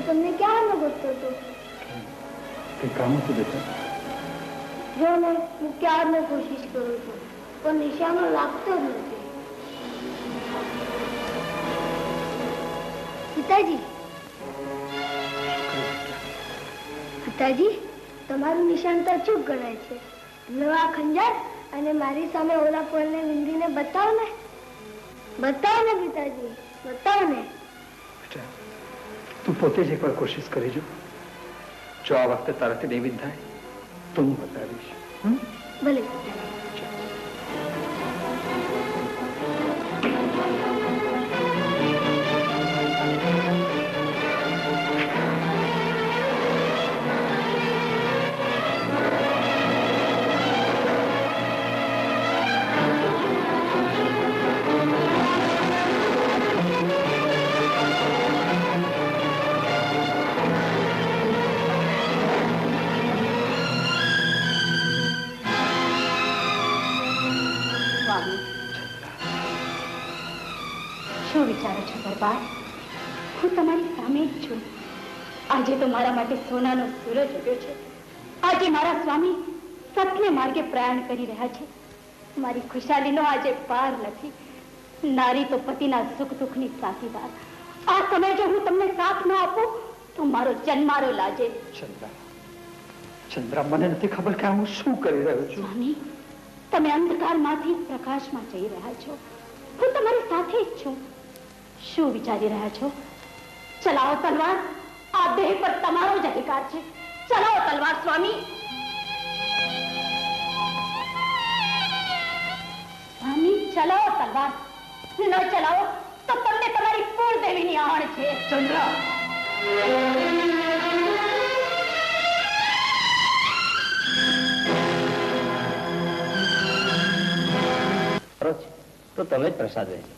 S8: તમને ક્યાં ગોતતો હતો?
S9: કામ હતું બેટા.
S8: જો ને હું ક્યારનો કોશિશ કરું છું પણ નિશાનો લાગતો જ નથી. પિતાજી, પિતાજી, તમારું નિશાન તો અચૂક ગણાય છે. નવા ખંજર અને મારી સામે ઓલા પોલને વિંધીને બતાવો ને. બતાવો ને પિતાજી, બતાવો ને.
S9: તું પોતે જ એકવાર કોશિશ કરી જો આ વખતે તારાથી નહીં થાય તો હું બતાવીશ.
S8: ભલે. શું વિચારો છો દરબાર? હું તમારી સામે જ છું. આજે તો મારા માટે સોનાનો સૂરજ ઉગ્યો છે. આજે મારા સ્વામી સત્ય માર્ગે પ્રયાણ કરી રહ્યા છે. મારી ખુશાલીનો આજે પાર નથી. નારી તો પતિના સુખ દુઃખની સાથીદાર. આ સમય જો હું તમને સાથ ન આપું તો મારો જન્મારો લાજે.
S9: ચંદ્રા, મને નથી ખબર કે હું શું કરી રહ્યો છું.
S8: સ્વામી, તમે અંધકારમાંથી પ્રકાશમાં જઈ રહ્યા છો. હું તમારી સાથે જ છું. શું વિચારી રહ્યા છો? ચલાવો તલવાર. આ દેહ પર તમારો જ અધિકાર છે. ચલાવો તલવાર સ્વામી. સ્વામી, ચલાવો તલવાર. ન ચલાવો તો તમને તમારી કુળ દેવીની આણ છે.
S9: ચંદ્રા,
S13: તો તમે જ પ્રસાદ લેજો.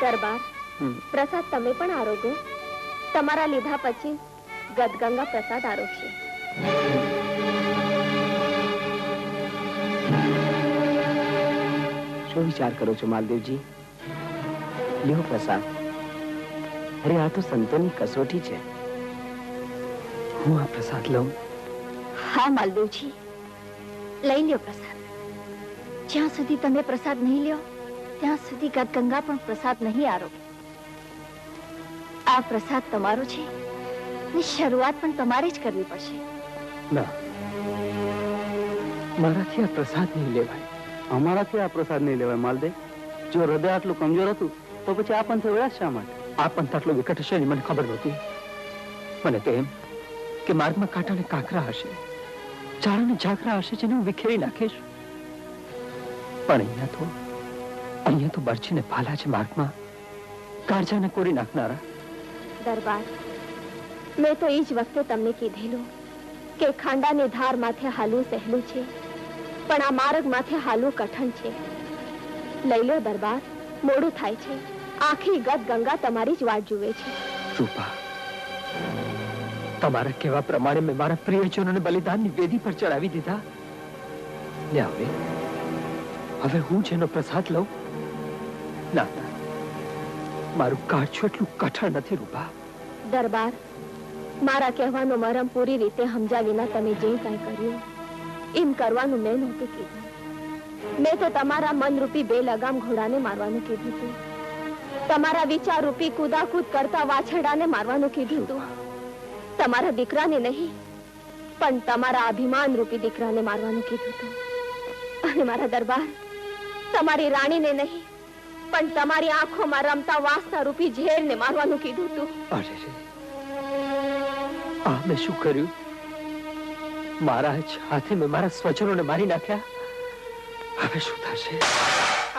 S8: દરબાર, પ્રસાદ તમે પણ આરોગો. તમારા લીધા પછી ગદગંગા પ્રસાદ આરોગશે.
S13: શું વિચાર કરો છો માલદેવજી? લ્યો પ્રસાદ. અરે આ તો સંતોની કસોટી છે. હું આ પ્રસાદ લઉં?
S8: હા માલદેવજી, લઈ લ્યો પ્રસાદ. જ્યાં સુધી તમે પ્રસાદ નહીં લ્યો ત્યાં સુધી ગદગંગા પણ પ્રસાદ નહીં આરોગે. આ પ્રસાદ તમારો છે ને શરૂઆત પણ તમારે જ કરવી પડશે.
S13: ના, મારાથી આ પ્રસાદ નહીં લેવાય.
S10: અમારાથી આ પ્રસાદ નહીં લેવાય માલદેવ. જો હૃદય આટલું કમજોર હતું તો પછી આ પંથ વળ્યા શા માટે?
S13: આ પંથ આટલો વિકટ હશે ને મને ખબર નહોતી. મને તો એમ કે માર્ગમાં કાંટા ને કાંકરા હશે, ચારા ને ઝાકરા હશે જેને હું વિખેરી નાખીશ. પણ અહીંયા તો બરછી ને ભાલા છે માર્ગમાં, કાળજાને કોરી નાખનારા.
S8: દરબાર, મેં તો એ જ વખતે તમને કીધેલું કે ખાંડાની ધાર માથે હાલવું સહેલું છે, પણ આ માર્ગ માથે હાલવું કઠણ છે. લઈ લો દરબાર, મોડું થાય છે. આખી ગદગંગા તમારી જ વાટ જુએ છે.
S13: રૂપા, તમારા કહેવા પ્રમાણે મેં મારા પ્રિયજનોને બલિદાનની વેદી પર ચડાવી દીધા. હવે હું જેનો પ્રસાદ લઉં? ના, મારું કાળછું એટલું કઠણ નથી રૂપા.
S8: દરબાર, મારા કહેવાનો મરમ પૂરી રીતે સમજ્યા વિના તમે જે કાંઈ કર્યું એમ કરવાનું મેં નહોતું કીધું. મેં તો તમારા મનરૂપી બે લગામ ઘોડાને મારવાનું કીધું હતું. તમારા વિચાર રૂપી કુદાકૂદ કરતા વાછરડાને મારવાનું કીધું હતું. તમારા દીકરાને નહીં પણ તમારા અભિમાન રૂપી દીકરાને મારવાનું કીધું હતું. અને મારા દરબાર, તમારી રાણીને નહીં પણ તમારી આંખોમાં રમતા વાસના રૂપી ઝેરને મારવાનું કીધું હતું.
S13: આ મેં શું કર્યું? મારા જ હાથે મેં મારા સ્વજનોને મારી નાખ્યા. હવે શું થશે?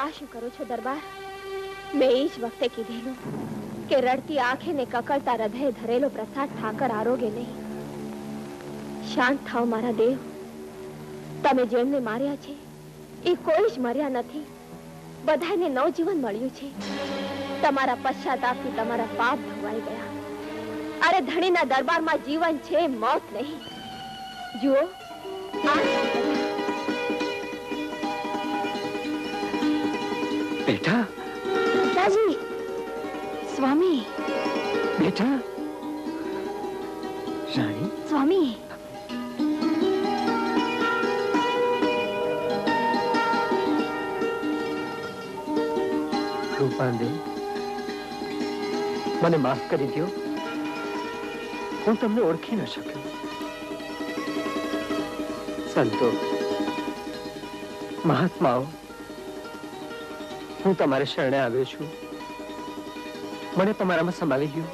S8: આ શું કરો છો દરબાર? મેં એ જ વખતે કીધેલું કે રડતી આંખે ને કકળતા હૃદયે ધરેલો પ્રસાદ ઠાકર આરોગે નહીં. શાંત થાવ મારા દેવ. તમે જેમને માર્યા છે એ કોઈ જ મર્યા નથી. બધાને નવજીવન મળ્યું છે. તમારા પશ્ચાતાપથી તમારા પાપ ધોવાઈ ગયા. અરે ધણીના દરબારમાં જીવન છે, મોત નહીં. જુઓ,
S13: બેટા.
S8: પિતાજી, સ્વામી.
S13: બેટા. રાણી.
S8: સ્વામી.
S13: રૂપાંદે, મને માફ કરી દો. હું તમને ઓળખી ન શક્યો. સંતો, મહાત્માઓ, હું તમારે શરણે આવ્યો છું. મને તમારામાં સમાવી ગયો.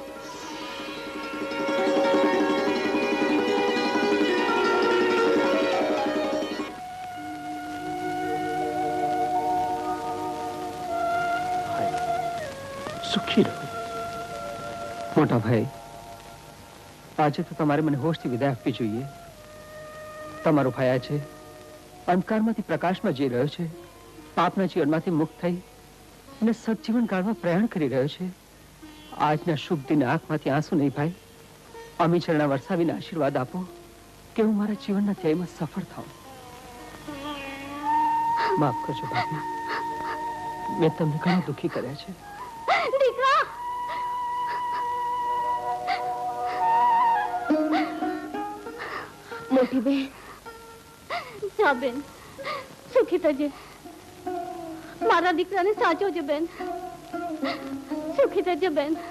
S13: સુખી રહો. મોટા ભાઈ, આજે તો તમારે મને હોશથી વિદાય આપવી જોઈએ. તમારો ભાઈ આજે અંધકારમાંથી પ્રકાશમાં જઈ રહ્યો છે, પાપના જીવનમાંથી મુક્ત થઈ અને સદજીવન કાળમાં પ્રયાણ કરી રહ્યો છે. આજના શુભ દિને આંખમાંથી આંસુ નહીં ભાઈ. અમીચરણા વરસાવીને આશીર્વાદ આપો કે હું મારા જીવનના ધ્યેયમાં સફળ થાઉં. માફ કરજો ભાભી, મેં તમને ઘણા દુઃખી કર્યા છે.
S8: મોટી બેન, જા બેન, સુખી થજે. મારા દીકરાને સાચવજે બેન. સુખી થજે બેન.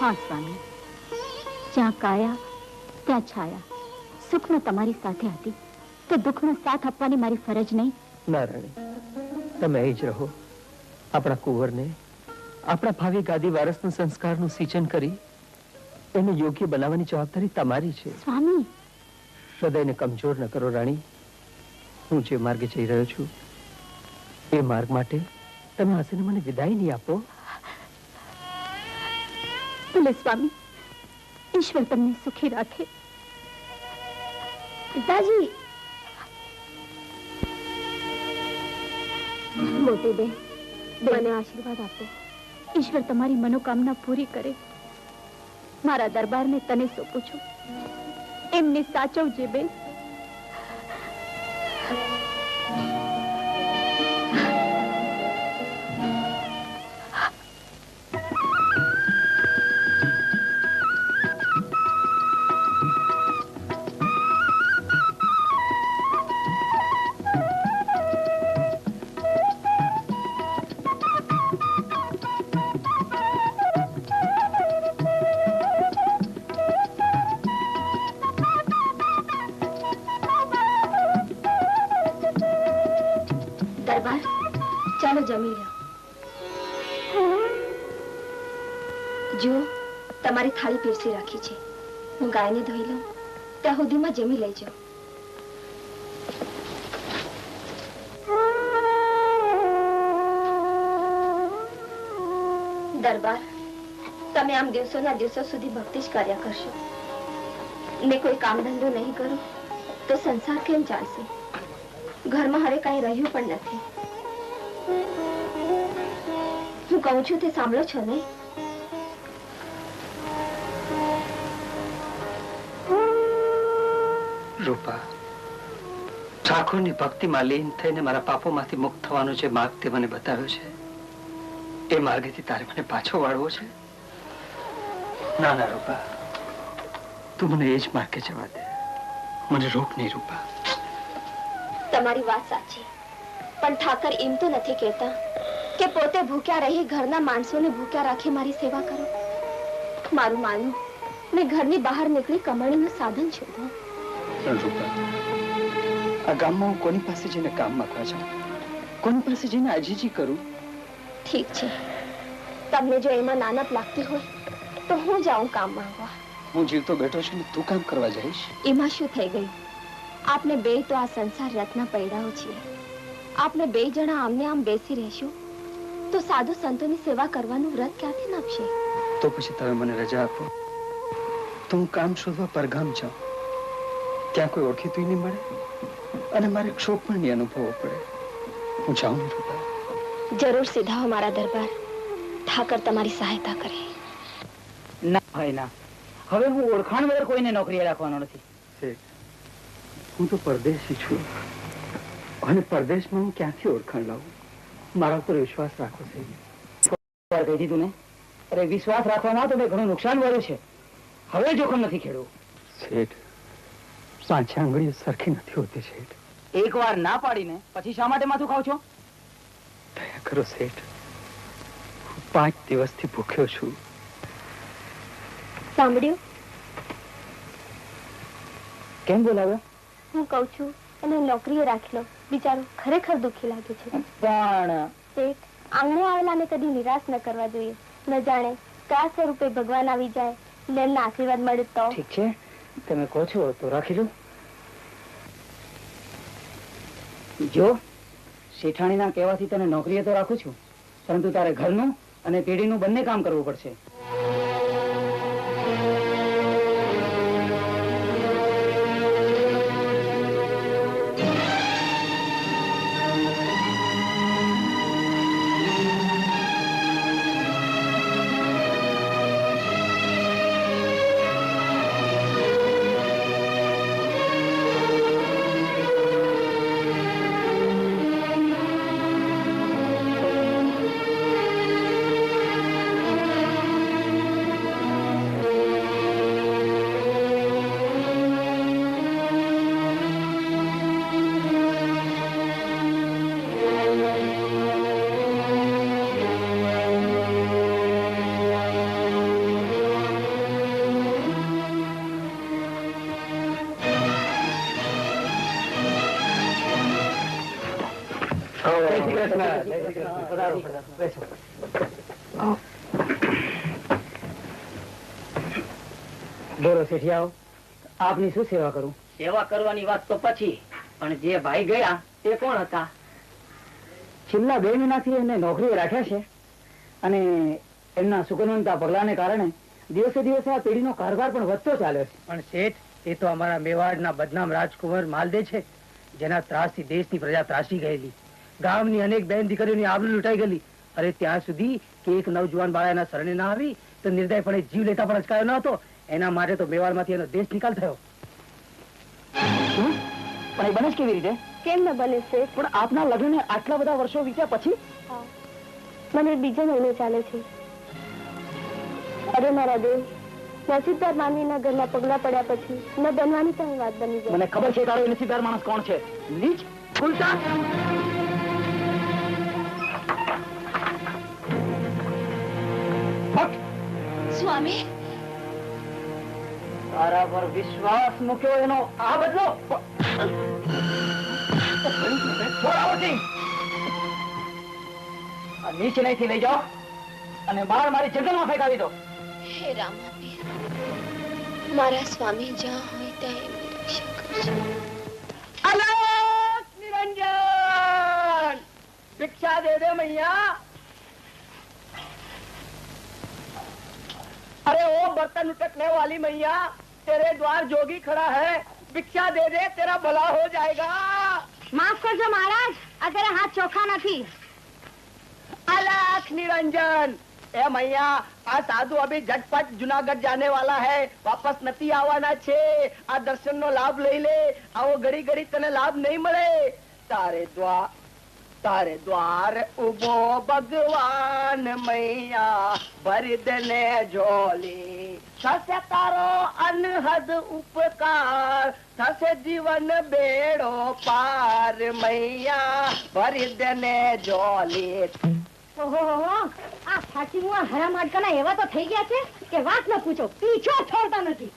S8: હા સ્વામી, જ્યાં કાયા ત્યાં છાયા. સુખનો તમારી સાથે હતી તો દુઃખનો સાથ આપવાની મારી ફરજ નહીં?
S13: ના રાણી, તમે અહીં જ રહો. આપણા કુંવરને આપણા ભાવિ ગાદી વારસના સંસ્કારનું સિંચન કરી એને યોગ્ય બનાવવાની જવાબદારી તમારી છે.
S8: સ્વામી,
S13: હૃદયને કમજોર ન કરો રાણી. હું જે માર્ગે જઈ રહ્યો છું એ માર્ગ માટે તમે હસીને મને વિદાય નહીં આપો.
S8: ભલે સ્વામી, ઈશ્વર તમને સુખી રાખે. પિતાજી, મોટી બેન, મને આશીર્વાદ આપો. ઈશ્વર તમારી મનોકામના પૂરી કરે. મારા દરબારને તને સોંપું છું. એમને સાચવજે બેન. દરબાર, ચાલો જમી લો. જુઓ, તમારી થાળી પીરસી રાખી છે. હું ગાયને ધોઈ લઉં, ત્યાં સુધીમાં જમી લેજો. દરબાર, તમે આમ દિવસોના દિવસો સુધી ભક્તિ જ કર્યા કરશો ને કોઈ કામ ધંધો નહીં કરો તો સંસાર કેમ ચાલશે? ઘરમાં હવે કઈ રહ્યું પણ નથી. હું કહું છું તે સાંભળો છો ને?
S9: રૂપા, ઠાકોરની ભક્તિમાં લીન થઈને મારા પાપોમાંથી મુક્ત થવાનો જે માર્ગ તે મને બતાવ્યો છે, એ માર્ગેથી તારે મને પાછો વાળવો છે? ના ના રૂપા, તું મને એ જ માર્ગે જવા દે. મને રોક નહીં રૂપા.
S8: તમારી વાત સાચી, પણ ઠાકર એમ તો નથી કહેતા કે પોતે ભૂખ્યા રહી ઘરના માણસોને ભૂખ્યા રાખી મારી સેવા કરો. મારું માનું, મેં ઘરની બહાર નીકળી કમાણીનું સાધન શોધો.
S9: પણ રૂપા, આ ગામમાં હું કોની પાસે જઈને કામ માંગવા જાઉં? કોની પાસે જઈને આજીજી કરું?
S8: ઠીક છે, તમને જો એમાં નાનપ લાગતી હોય તો હું જાઉં કામ માંગવા.
S9: હું જીવતો બેઠો છું ને તું કામ કરવા જઈશ?
S8: એમાં શું થઈ ગયું? આપને બે તો આ સંસાર રત્ના પૈડાઓ છીએ. આપને બે જણા આમને આમ બેસી રહેશું તો સાધુ સંતોની સેવા કરવાનું વ્રત ક્યાંથી નાખશે?
S9: તો પછી તમે મને રજા આપો તો હું કામ શોધવા પરગામ જાઉં. ત્યાં કોઈ ઓળખીતું નહીં મળે અને મારે ક્ષોભ પણ નહીં અનુભવવો પડે. હું જાઉં ને રૂપા?
S8: જરૂર સીધાઓ મારા દરબાર. ઠાકર તમારી સહાયતા કરે.
S11: ના ભાઈ ના, હવે હું ઓળખાણ વગર કોઈને નોકરીએ રાખવાનો નથી.
S9: હું તો પરદેશી છું અને પરદેશમાં હું ક્યાંથી ઓળખાણ લાવું? મારા ઉપર વિશ્વાસ રાખો છે.
S11: કહી દીધું ને? અરે વિશ્વાસ રાખવામાં તો મેં ઘણું નુકસાન વાળું છે. હવે જોખમ નથી ખેડવું.
S9: શેઠ, પાંચ આંગળીઓ સરખી નથી હોતી શેઠ.
S11: એક વાર ના પાડીને પછી શા માટે માથું ખાવ છો?
S9: દયા કરો શેઠ, હું 5 દિવસથી ભૂખ્યો છું.
S8: સાંભળ્યું?
S11: કેમ બોલાવ્યો?
S8: હું કઉ છું એને નોકરીએ રાખી લો. બિચારો ખરેખર દુઃખી લાગે છે.
S11: પણ
S8: શેઠ, આંગણે આવેલાને કદી નિરાશ ન કરવા જોઈએ. ન જાણે કયા સ્વરૂપે ભગવાન આવી જાય ને એમના આશીર્વાદ મળે તો.
S11: ઠીક છે, તમે કહો છો તો રાખી લો. જો શેઠાણીના કહેવાથી તને નોકરીએ તો રાખું છું, પરંતુ તારે ઘરનું અને પેઢીનું બંને કામ કરવું પડશે. બોલો શેઠિયાઓ, આપની શું સેવા કરું?
S16: સેવા કરવાની વાત તો પછી,
S11: પણ જે ભાઈ ગયા તે કોણ હતા? છેલ્લા 2 મહિનાથી એને નોકરીએ રાખ્યા છે અને એમના સુકનવંતા પગલાને કારણે દિવસે દિવસે આ પેઢીનો કારભાર પણ વધતો ચાલ્યો છે.
S5: પણ શેઠ, એ તો અમારા મેવાડના બદનામ રાજકુંવર માલદે છે, જેના ત્રાસથી દેશની પ્રજા ત્રાસી ગયેલી. ગામની અનેક બેન દીકરીઓની આબરૂ લૂંટાઈ ગયેલી. અરે ત્યાં સુધી કે એક નવજુવાન બાળા એના શરણે ના આવી તો નિર્દયપણે જીવ લેતા પણ અચકાયો ન હતો. એના માટે તો મેવાડમાંથી એનો દેશ નિકાલ થયો.
S11: પણ એ બને કેવી રીતે?
S8: કેમ ન બને છે?
S11: પણ આપના લગ્નને આટલા બધા વર્ષો વીત્યા પછી?
S8: મને બીજો મહિનો ચાલે છે. અરે મારા દેવ, નસીબદાર માનવીના ઘરમાં પગલા પડ્યા પછી ન બનવાની પણ વાત બની જાય.
S11: મને ખબર છે તારો નસીબદાર માણસ કોણ છે. નીચ ખુલતા
S8: સ્વામી,
S11: તારા પર વિશ્વાસ મૂક્યો એનો આ બદલો. નીચે અહીંથી લઈ જાઓ અને મારી જંગલમાં ફેંકાવી દો.
S8: હે રામાપીર, મારા સ્વામી જ્યાં હોય ત્યાં એમની રક્ષા કરજો.
S11: અલગ નિરંજન, ભિક્ષા દે દે મૈયા. अरे ओ बर्तन उटकने वाली मैया, तेरे द्वार जोगी खड़ा है, भिक्षा दे दे, तेरा भला हो जाएगा.
S8: माफ करजो महाराज, आ तेरा हाथ चोखा નથી.
S11: अलख निरंजन, ए मैया, आ साधु अभी झटपट जूनागढ़ जाने वाला है, वापस નથી આવવાના છે. આ દર્શનનો લાભ લઈ લે. આવો ઘડી ઘડી તને લાભ નહીં મળે. તારે દ્વાર ઉભો ભગવાન મૈયા, ભરી દેને ઝોલી. થશે તારો અનહદ ઉપકાર, થશે જીવન બેડો પાર મૈયા, ભરી દેને ઝોલી.
S8: ઓહો, આ ફાટીમુઆ હરામ આટકાના એવા તો થઈ ગયા છે કે વાત ન પૂછો, પીછો છોડતા નથી.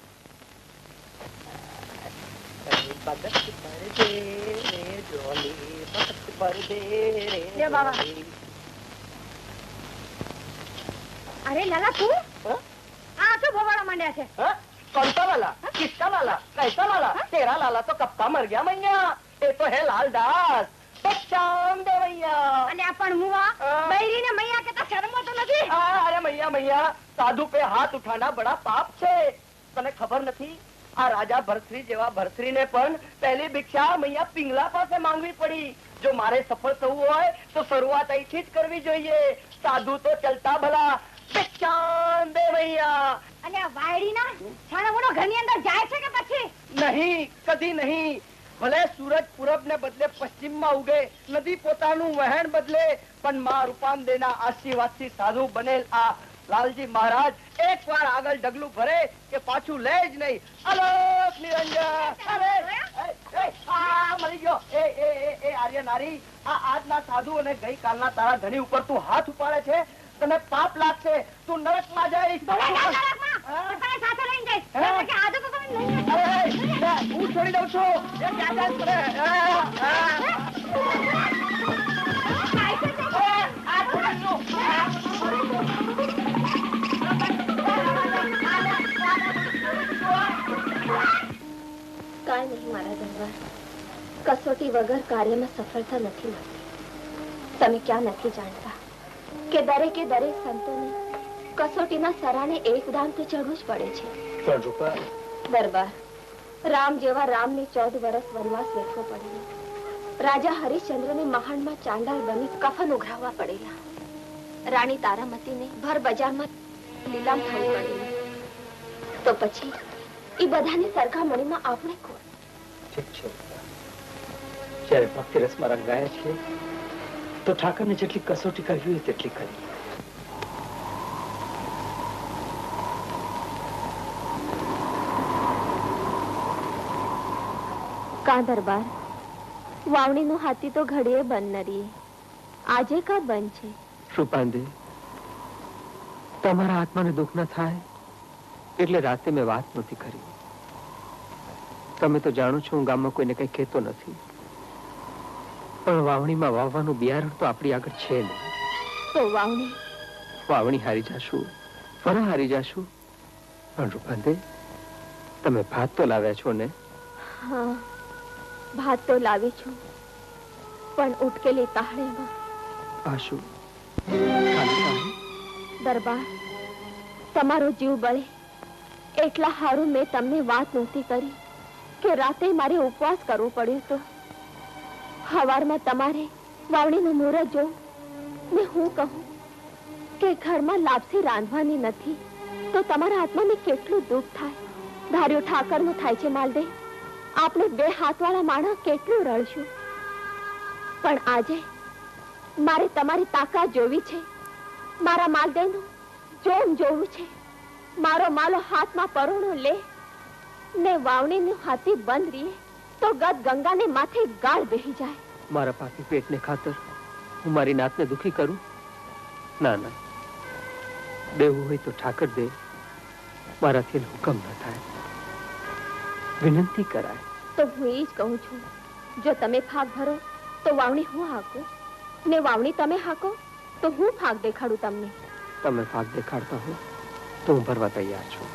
S8: अरे लाला तू आ तो भवाड़ा मंड्या છે.
S11: कौन सा लाला? किसका लाला? कैसा लाला? तेरा लाला तो कब का मर गया मैया. ये तो है लालदास. बच्चाम दे मैया.
S8: અને આ પણ મુવા બૈરીને મૈયા કે તો શરમ તો નથી?
S11: અરે મૈયા, સાધુ पे हाथ उठाना बड़ा पाप છે. તને ખબર નથી? આ રાજા ભરથરી જેવા ભરથરીને પણ પહેલી ભિક્ષા મૈયા પિંગલા પાસે માંગવી પડી. જો મારે સફળ થવું હોય તો શરૂઆત અહીંથી જ કરવી જોઈએ. સાધુ તો ચલતા ભલા. ભિક્ષામ દે મૈયા.
S8: અને આ વાયડીના છાણામુણો ઘરની અંદર જાય છે કે પછી?
S11: નહીં, કદી નહીં. ભલે સૂરજ પૂરબ ને બદલે પશ્ચિમ માં ઉગે, નદી પોતાનું વહેણ બદલે, પણ માં રૂપાંદેના આશીર્વાદથી સાધુ બનેલ આ લાલજી મહારાજ એક વાર આગળ ડગલું ભરે કે પાછું લે જ નહીં. અલોક નિરંજન. અરે મળી ગયો. એ આર્ય નારી, આ આજના સાધુ અને ગઈકાલના તારા ધણી ઉપર તું હાથ ઉપાડે છે. તને પાપ લાગશે. તું નરકમાં જઈશ. હું છોડી દઉં છું.
S8: કાંઈ નહીં મારા દરબાર, કસોટી વગર કાર્યમાં સફળતા નથી મળતી. તમે ક્યાં નથી જાણતા કે દરેકે દરેક સંતોને કસોટીના સરાને એક દામ તો ચડવું જ પડે છે. દરબાર, રામ જેવા રામને 14 વર્ષ વનવાસ વેઠવો પડેલો. રાજા હરિશ્ચંદ્રને મહાણમાં ચાંડાળ બની કફન ઉઘરાવવા પડેલા. રાણી તારામતીને ભર બજારમાં લીલામ થવું પડેલું. તો પછી એ બધાની સરખામણીમાં આપણે કોણ?
S9: ઠીક છે. જયારે ભક્તિ રસમાં રંગાયા છીએ તો ઠાકરને જેટલી કસોટી કરવી હોય તેટલી કરી.
S8: કા દરબાર, વાવણીનું હાથી તો ઘડીએ બંધ ન રહે. આજે કા બંધ છે?
S13: રૂપાંદે, તમારા આત્માને દુઃખ ન થાય એટલે રાતે મેં વાત નહોતી કરી. તમે તો જાણો છો હું ગામમાં કોઈને કઈ કહેતો નથી, પણ વાવણીમાં વાવવાનું બિયારણ તો આપણી આગળ છે નહીં.
S8: તો
S13: વાવણી હારી જાશું, ફરા હારી જાશું. પણ રૂપાંદે, તમે ભાત તો લાવ્યા છો ને?
S8: હા. ભાત તો લાવી છું, પણ ઉટકેલી તાહળીમાં.
S13: આશુ
S8: દરબાર, તમારો જીવ બળે એટલા હારું મેં તમને વાત નહોતી કરી કે રાતે મારે ઉપવાસ કરવો પડ્યો તો. સવારમાં તમારે વાવણીનું મુહૂર્ત જોઉં ને હું કહું કે ઘરમાં લાપસી રાંધવાની નથી તો તમારા હાથમાં મેં કેટલું દુઃખ થાય. ધાર્યું ઠાકરનું થાય છે માલદે, આપણે બે હાથવાળા માણસ કેટલું રળશું. પણ આજે મારે તમારી તાકાત જોવી છે, મારા માલદેનું જોમ જોવું છે. મારો માલો હાથમાં પરોણો લે ને વાવણીનું હાથી બંધ રીએ તો ગદ ગંગાને માથે ગાળ બેહી જાય.
S13: મારા પાકી પેટને ખાતર હું મારી નાતને દુખી કરું? ના ના, દેવું હોય તો ઠાકર દે, મારાથી હુકમ ન થાય, વિનંતી કરાય.
S8: તો હું એ જ કહું છું, જો તમે ફાગ ભરો તો વાવણી હું હાકું ને વાવણી તમે હાકો તો હું ફાગ દેખાડું તમને.
S13: તમે ફાગ દેખાડતા હો તો હું ભરવા તૈયાર છું.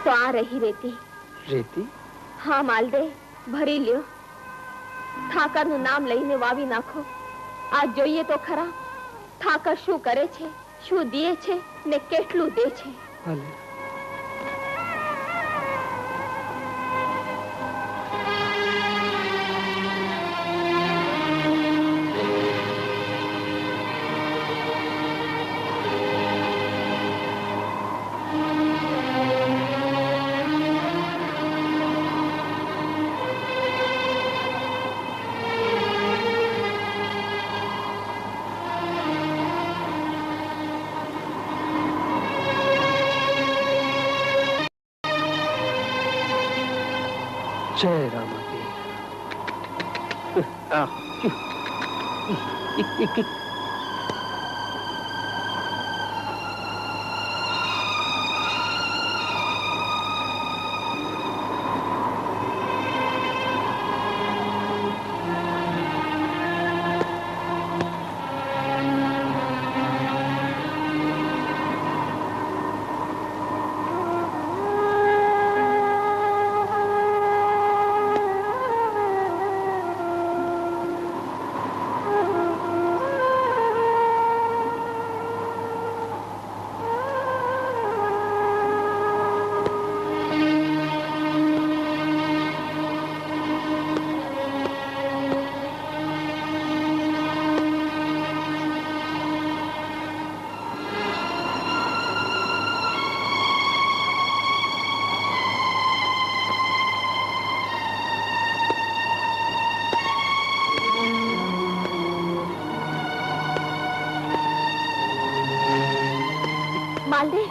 S8: તો આ રહી રેતી.
S13: રેતી?
S8: હા માલદે, ભરી લ્યો. ઠાકરનું નામ લઈને વાવી નાખો. આજ જોઈએ તો ખરા ઠાકર શું કરે છે, શું દે છે ને કેટલું દે છે.
S13: ભલે. જય રામાપીર.
S8: માલદે,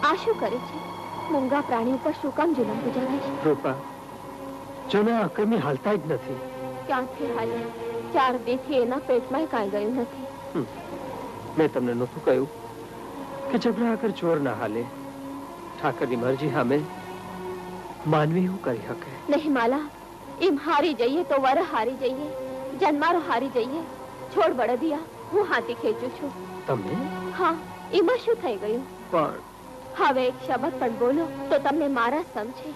S8: આ શું કરે છે? મૂંગા પ્રાણી ઉપર શું કામ જુલમ ગુજારે છે?
S13: રૂપા, જોને અકરમી હાલતા જ નથી.
S8: ક્યાંથી હાલે? 4 દીથી એના પેટમાં કાંઈ ગયું નથી.
S13: મેં તમને નહોતું કહ્યું કે જબરા આગળ ચોર ના હાલે? ઠાકરની મરજી સામે માનવી શું કરી શકે?
S8: નહીં માલા, એમ હારી જઈએ તો વર હારી જઈએ, જન્મારો હારી જઈએ. છોડ બળદિયા, હું હાથી ખેંચું છું.
S13: તમે?
S8: હા, એમાં શું થઈ ગયું?
S13: પણ
S8: હવે એક શબ્દ પણ બોલો તો તમને મારા સમજે.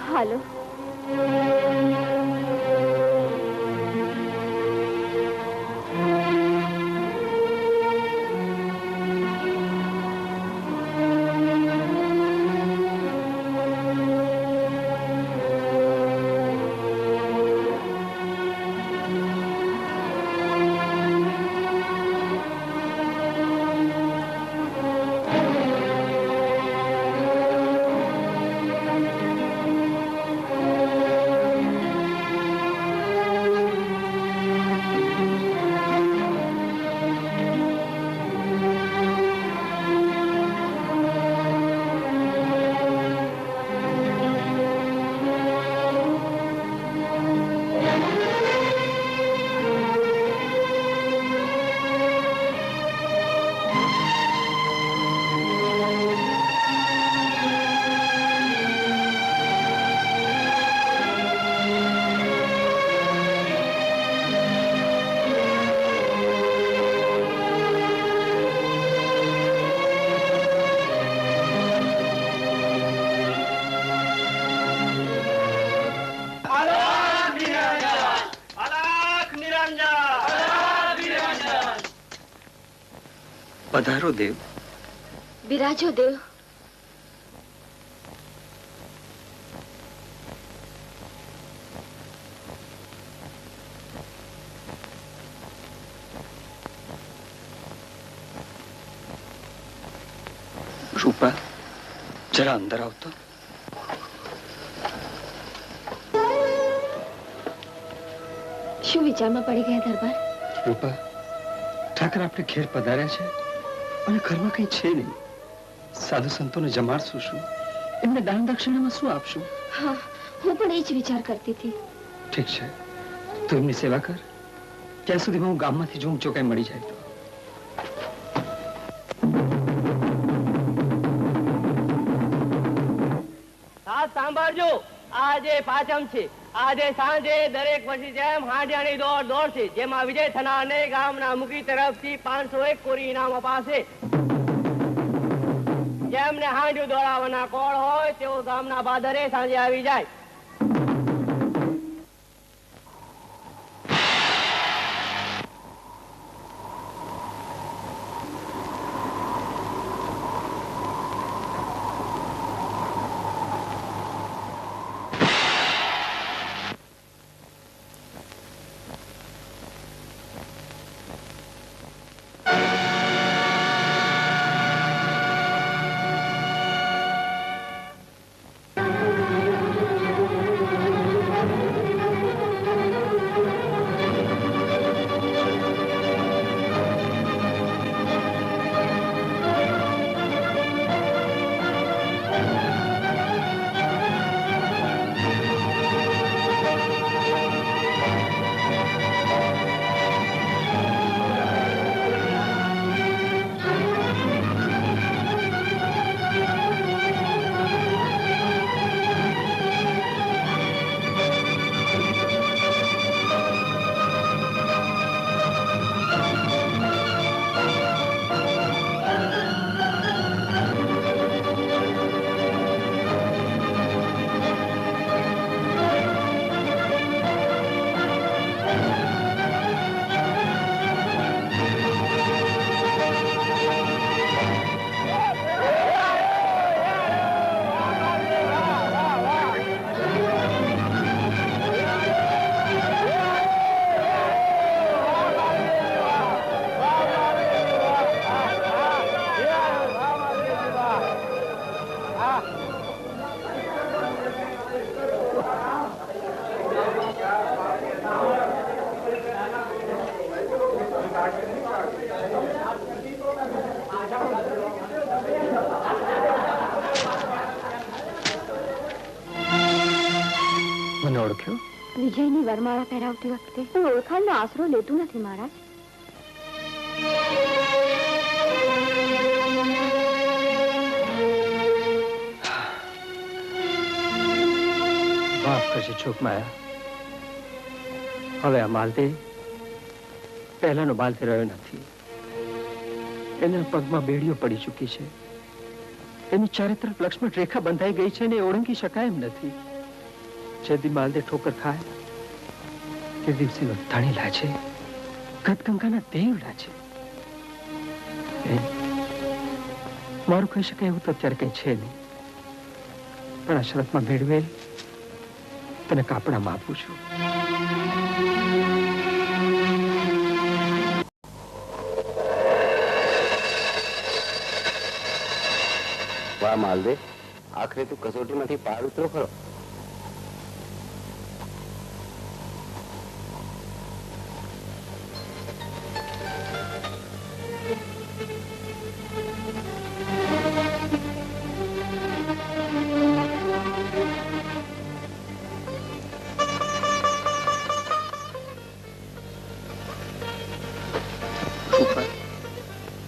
S8: હાલો.
S9: પધારો દેવ.
S8: બિરાજો દેવ.
S9: રૂપા, જરા અંદર આવતો.
S8: શું વિચારમાં પડી ગયા દરબાર?
S9: રૂપા, ઠાકર આપણે ઘેર પધાર્યા છે અને ઘરમાં કઈ છે નહીં. સાધુ સંતોને જમાડશું શું? એમને દાન દક્ષિણામાં શું આપશું?
S8: હા, હું પણ એ જ વિચાર કરતી હતી.
S9: ઠીક છે, તું એમની સેવા કર. ત્યાં સુધી હું ગામમાંથી જોઉં જો કઈ મળી જાય તો.
S5: સાંભળજો, આજે પાંચમ છે. આજે સાંજે દરેક વર્ષની જેમ હાંડિયાની દોડ દોડશે, જેમાં વિજય થનારને ગામના મુખી તરફથી 501 કોરી ઇનામ અપાશે. જેમને હાંડિયું દોડાવવાના કોળ હોય તેઓ ગામના બાદરે સાંજે આવી જાય.
S9: મને ઓળખ્યો?
S6: વિજયની વરમાળા પહેરાવતી વખતે હું ઓળખાણનો આશરો લેતું નથી મહારાજ.
S9: માફ કરજો ચૂક માયા. હવે આ માલતે પહેલાનો માલતે રહ્યો નથી. એના પગમાં બેડીઓ પડી ચૂકી છે. એની ચારે તરફ લક્ષ્મણ રેખા બંધાઈ ગઈ છે ને ઓળંગી શકાય એમ નથી. જેથી માલદે ઠોકર ખાય તે દિવસે ધણી લાજે ગદગંગાના દેવ લાજે. મારું કહી શકાય એવું તો અત્યારે કઈ છે નહીં, પણ આ શરતમાં ભેળવેલ તને કાપડામાં આપું છું.
S2: વાહ માલદે, આખરે તું કસોટીમાંથી પાર ઉતરો ખરો.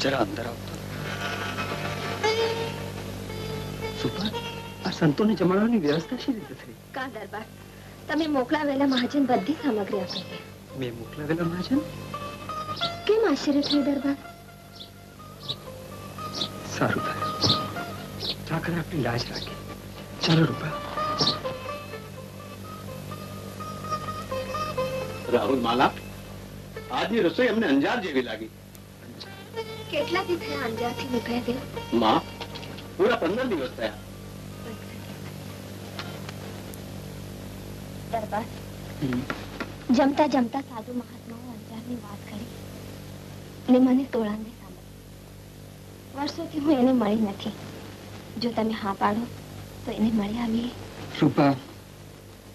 S9: જરા અંદર આવતો. સુપર, આ સંતોને જમાડવાની વ્યવસ્થા શી રીતે થઈ?
S8: કા દરબાર, તમે મોકલાવેલા મહાજન બધી સામગ્રી આપી છે.
S9: મેં મોકલાવેલા મહાજન?
S8: કેમ આશ્ચર્ય થયું દરબાર?
S9: સારું થયું, ઠાકર આપણી લાજ રાખી. ચાલો રૂપા.
S3: રાહુલ માલા, આજની રસોઈ અમને અંજાર જેવી લાગી.
S8: કેટલાથી થયા અંજારથી નીકળ્યા દેવ?
S5: માં, પૂરા 15 દિવસ થયા.
S8: દરબાર, જમતા જમતા સાધુ મહાત્માઓ અંજારની વાત કરી અને મને તોળાંગે સાંભળી. વર્ષોથી હું એને મળી નથી. જો તમે હા પાડો તો એને મળી આવીએ.
S9: રૂપા,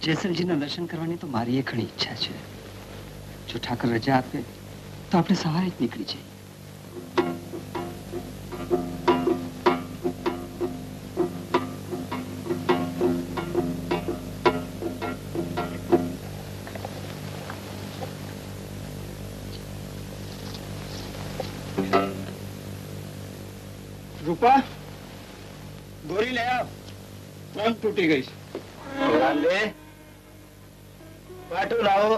S9: જેસલજીના દર્શન કરવાની તો મારી એ ઘણી ઈચ્છા છે. જો ઠાકર રજા આપે તો આપણે સવારે જ નીકળી જઈએ.
S3: રૂપા, દોરી લે આવ. પગ તૂટી ગઈ છે.
S2: લાલે, પાટું લાવો.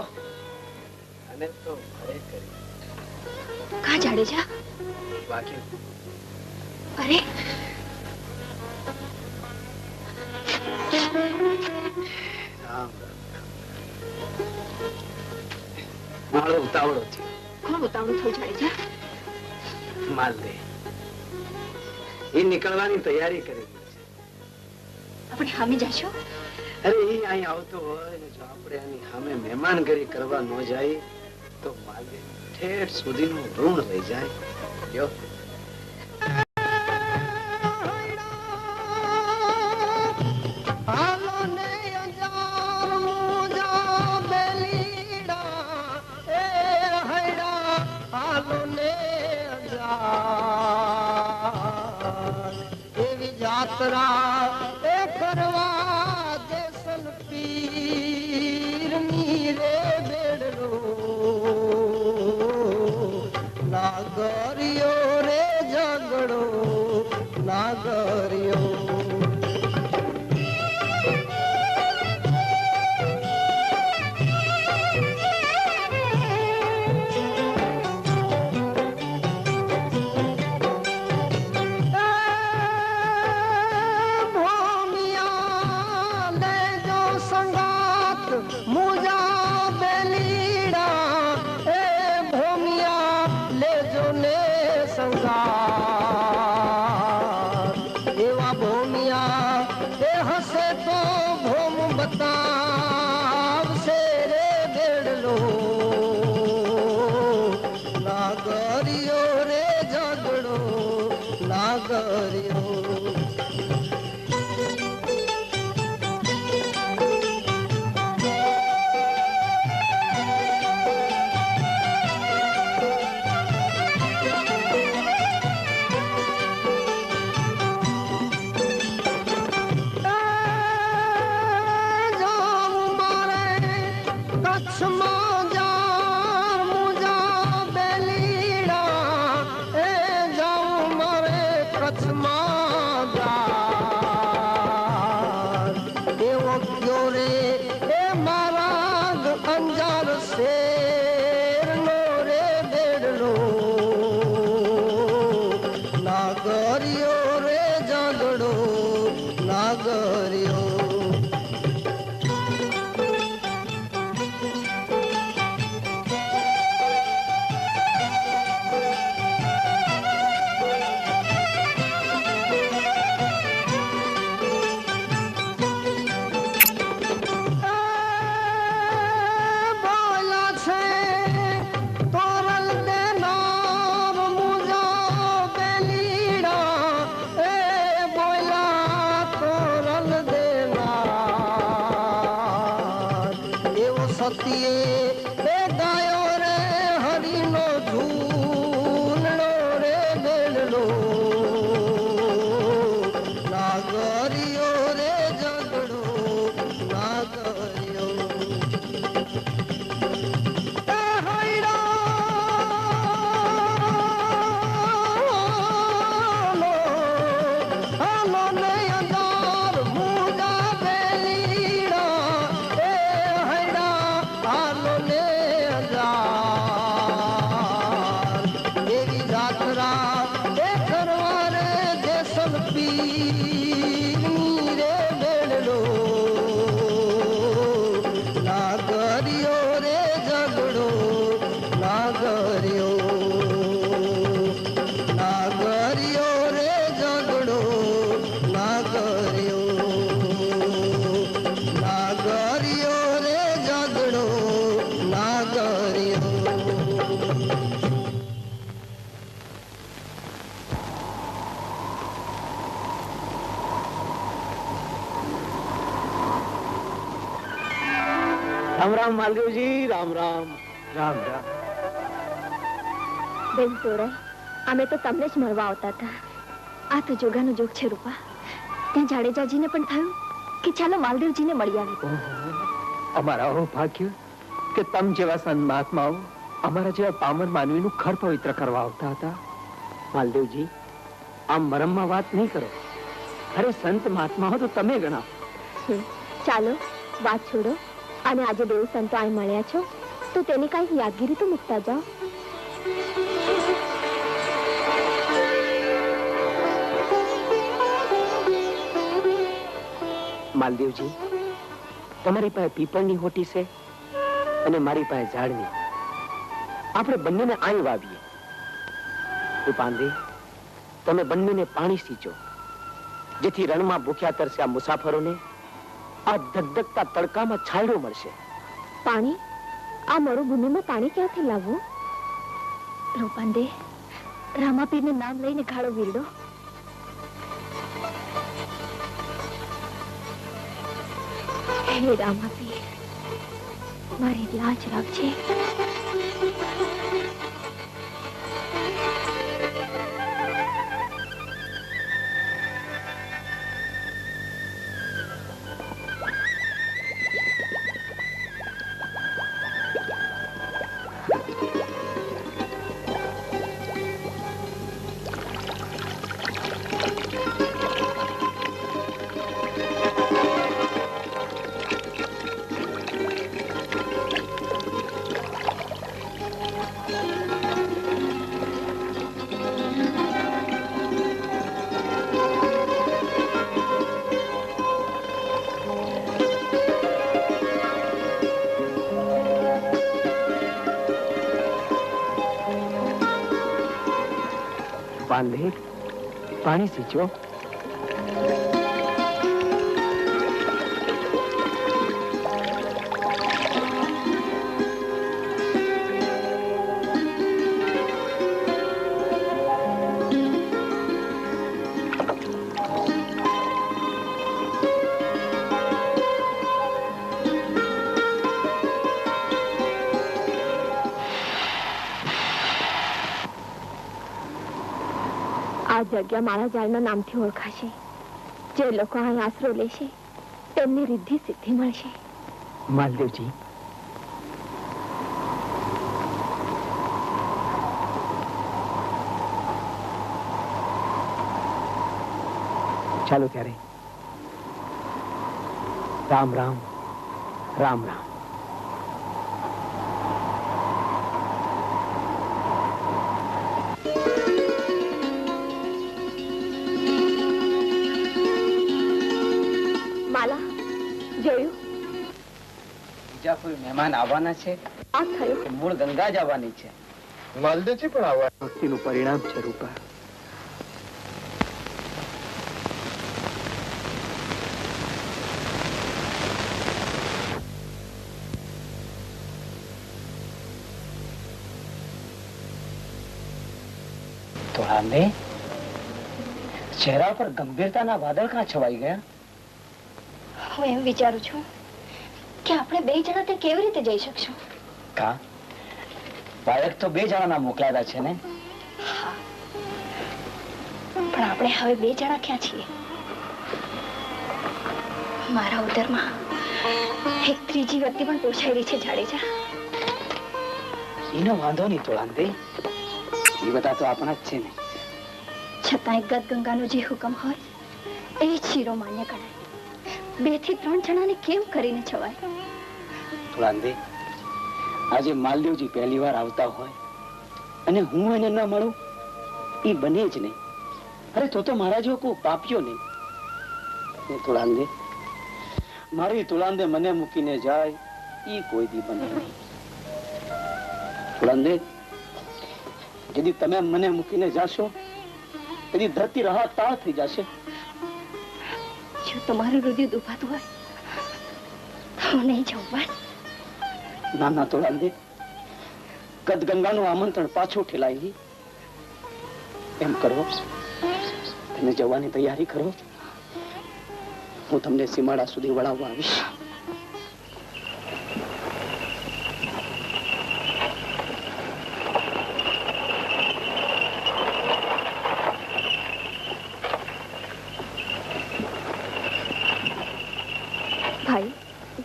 S2: અને તો ઘરે કરી.
S8: કા જાડેજા?
S2: બાકી
S8: અરે
S2: રામ મારો ઉતાવળો છે.
S8: કોણ ઉતાવળું થયું જાડેજા?
S2: માલ દે. એ નીકળવાની તૈયારી કરી છે.
S8: આપણે સામે જશો?
S2: અરે એ અહીં આવતો હોય ને જો આપણે એની સામે મહેમાનગરી કરવા ન જાય તો માલે ઠેઠ સુધીનું ઋણ રહી જાય. જો
S11: નાગરિયો રે ઝઘડો નાગરિયો.
S16: આલો ને
S13: રામ રામ માલદેવજી, રામ રામ. રામ રામ.
S6: બેન સોરાય, અમે તો તમને જ મળવા આવતા હતા. આ તો જોગાનો જોગ છે રૂપા. ત્યાં જાડેજાજીને પણ થયું કે ચાલો માલદેવજીને મળી આવી.
S13: અમારા આવો ભાગ્ય કે તમ જેવા સંત મહાત્માઓ અમારા જેવા પામર માનવીનું ઘર પવિત્ર કરવા આવતા હતા. માલદેવજી, આમ મરમમાં વાત નહીં કરો. અરે સંત મહાત્માઓ તો તમે ગણાવો.
S6: ચાલો વાત છોડો, અને આજે દેવ સંતો અહીં મળ્યા છો તો તેની કઈક યાદગીરી તો મૂકતા જાઓ.
S13: માલદેવજી, તમારી પાસે પીપળની હોટી છે અને મારી પાસે ઝાડની. આપણે બંનેને અહીં વાવીએ. રૂપાંદે, તમે બંનેને પાણી સિંચો, જેથી રણમાં ભૂખ્યા તરસ્યા મુસાફરોને આ ધગધગતા તડકામાં છાંયડો મળશે.
S6: પાણી? આ મરુભૂમિમાં પાણી ક્યાંથી લાવવું? રૂપાંદે, રામાપીરનું નામ લઈને ગાળો વીરડો. હે રામાપીર, મારી લાજ રાખજે.
S13: રૂપાંદે, પાણી સિંચો.
S6: આ જગ્યા મારા ઝાડના નામથી ઓળખાશે. જે લોકો અહીં આશરો લેશે તેમને રિદ્ધિ સિદ્ધિ મળશે.
S13: માલદેવજી, ચાલો ત્યારે. રામ રામ, રામ રામ.
S5: બીજા કોઈ મહેમાન આવવાના છે?
S6: આ થયું
S5: મૂળ ગંગા જ આવવાની છે.
S4: માલદેવજી પણ આવવા.
S13: ભક્તિનું પરિણામ છે રૂપા.
S5: તોળાંબે, ચહેરા પર ગંભીરતાના વાદળ ક્યાં છવાઈ ગયા?
S8: હું એમ વિચારું છું કે આપણે બે જણા તે કેવી રીતે જઈ શકશું?
S5: કા બાળક તો બે જણાના મોકલાતા છે ને?
S8: પણ આપણે હવે બે જણા ક્યાં છીએ? મારા ઉદરમાં એક ત્રીજી વ્યક્તિ પણ પોષાયેલી છે, જાડેજા.
S5: એનો વાંધો નહીં તોળાંબે, એ બધા તો આપણા જ છે ને.
S8: છતાંય ગદગંગાનો જે હુકમ હોય એ જ શિરો માન્ય ગણાય. 2 થી 3 જણાને કેમ કરીને છવાય?
S5: તોળાંબે, આજે માલદેવજી પહેલી વાર આવતા હોય અને હું એને ન મળું, એ બને જ નહીં. અરે તો મારા જેવો કોઈ પાપ્યો નહીં. તોળાંબે, મારી તોળાંબે મને મૂકીને જાય એ કોઈ દી બને નહીં. તોળાંબે, यदि તમે મને મૂકીને જાશો તેથી ધરતી રહાતાળ થઈ જશે.
S8: જો તમારું હૃદય દુભાતું હોય તો નહીં જવું.
S5: ના ના તોળાંબે, ગદગંગાનું આમંત્રણ પાછું ઠેલાય. એમ કરો, તમે જવાની તૈયારી કરો, હું તમને સીમાડા સુધી વળાવવા આવીશ.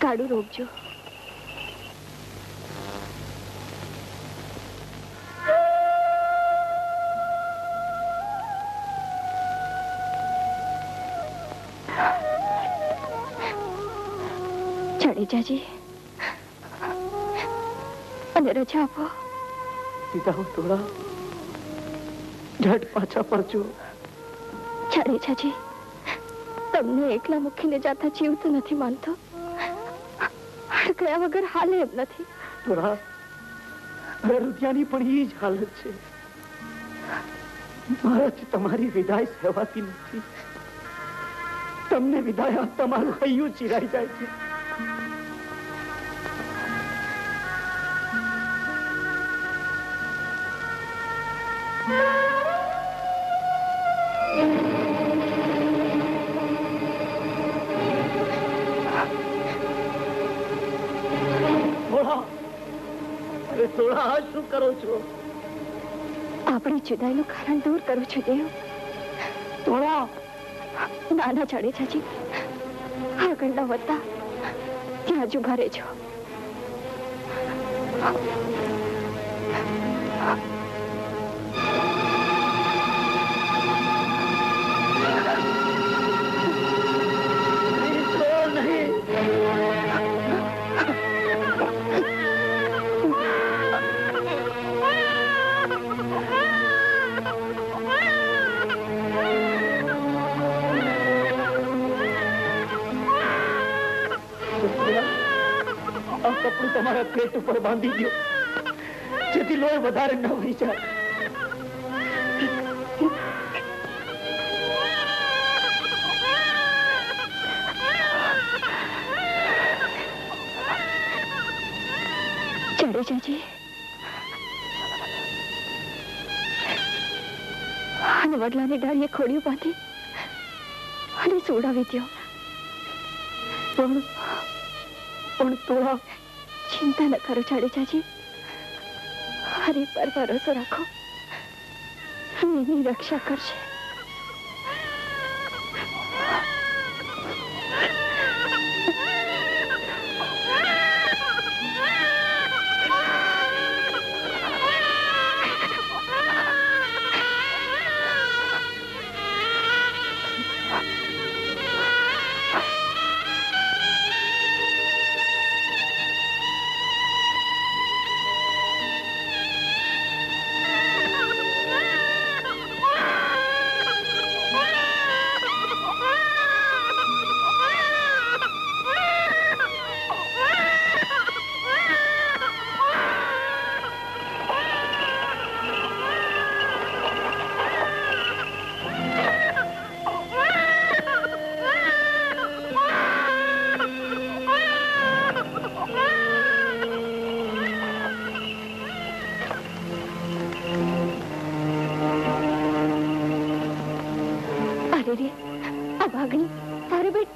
S6: ગાડું રોકજો. જાડેજાજી, અને રજા આપો.
S15: સીધા થોડા ઝટ પાછા પરજો.
S6: જાડેજાજી, તમને એકલા મૂકીને જાતા જીવતો નથી માનતો. ગયા વગર હાલે એમ નથી.
S15: થોડા રુધિયાની પણ એ જ હાલત છે. મારાથી તમારી વિદાય સહેવાતી નથી. તમને વિદાય તમારું હૈયું ચીરાઈ જાય છે. શું કરો છો?
S6: આપણી જુદાઈનું કારણ દૂર કરો છો દેવ.
S15: થોડા
S6: નાના જાડેજાજી, આગળના વત્તા ત્યાં જ ઉભા રહેજો.
S15: કપડું તમારા પેટ ઉપર બાંધી દો, જેથી લોહી વધારે ન વહી જાય.
S6: જાડેજાજી, અને વડલાની ડાળીએ ખોડિયું બાંધી અને સોડાવી દો.
S15: પણ થોડા
S6: ચિંતા ન કરો જાડેજાજી, હરી પર ભરોસો રાખો, એની રક્ષા કરશે.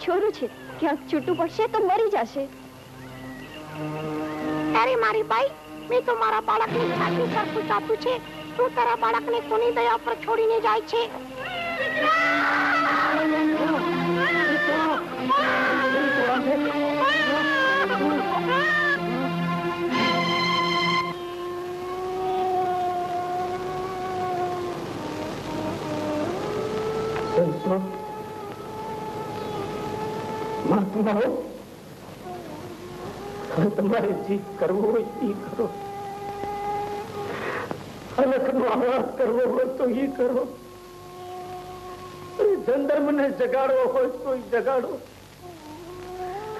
S6: છોરું છે, ક્યાંક છૂટું પડશે તો મરી જશે.
S16: અરે મારી બાઈ, મેં તો મારા બાળકને છાતી સરખું ચાપ્યું છે, તું તારા બાળકને કોની દયા પર છોડીને જાય છે?
S15: મહાત્માઓ, તમારે જે કરવું હોય એ કરો. અલખનો આવાજ કરવો હોય તો એ કરો. જનધર્મને જગાડવો હોય તો જગાડો.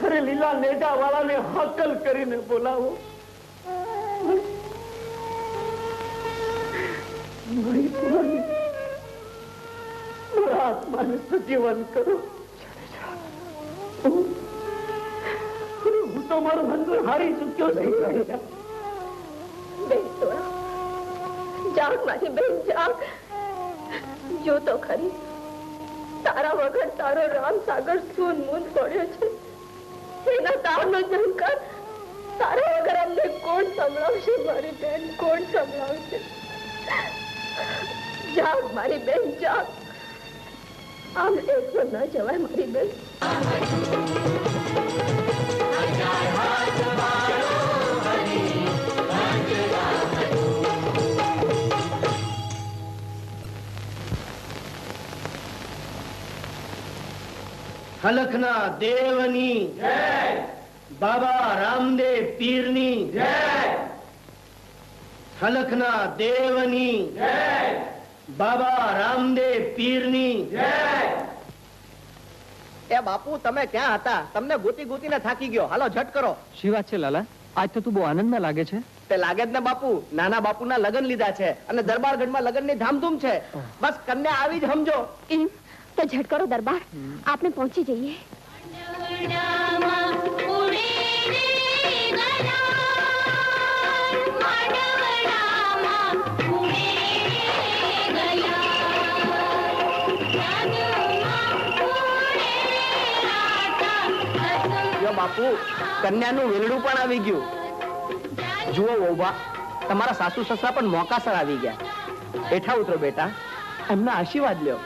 S15: અરે લીલા નેજા વાળાને હાકલ કરીને બોલાવો. મારા આત્માને સજીવન કરો. હું તો મારું મંદિર હારી ચૂક્યો છું.
S8: બેન તોરા, જાગ મારી બેન જાગ. જો તો ખરી, તારા વગર તારો રામ સાગર સૂન મૂન પડ્યો છે. એના તારનો ઝંકાર તારા વગર અમને કોણ સંભળાવશે મારી બેન, કોણ સંભળાવશે? જાગ મારી બેન જાગ. આમ એકલો ન જવાય મારી બેન.
S11: હલખના દેવની જય, બાબા રામદેવ પીરની જય, હલખના દેવની જય, બાબા રામદેવ પીરની જય.
S2: એ બાપુ તમે ક્યાં હતા? તમને ગોતી ગોતીને થાકી ગયો. હાલો ઝટ કરો.
S13: શી વાત છે લાલા? આજ તો તું બહુ આનંદમાં લાગે છે.
S2: તે લાગે જ ને બાપુ, નાના બાપુના લગ્ન લીધા છે અને દરબારગઢમાં લગ્નની ધામધૂમ છે. બસ કન્યા આવી જ સમજો.
S8: એમ તો ઝટ કરો દરબાર, આપણે પહોંચી જઈએ.
S2: બાપુ કન્યાનું વેલડું પણ આવી ગયું. જુઓ વહુબા, તમારા સાસુ સસરા પણ મોકાસર આવી ગયા. બેઠા ઉતરો બેટા, એમના આશીર્વાદ લ્યો.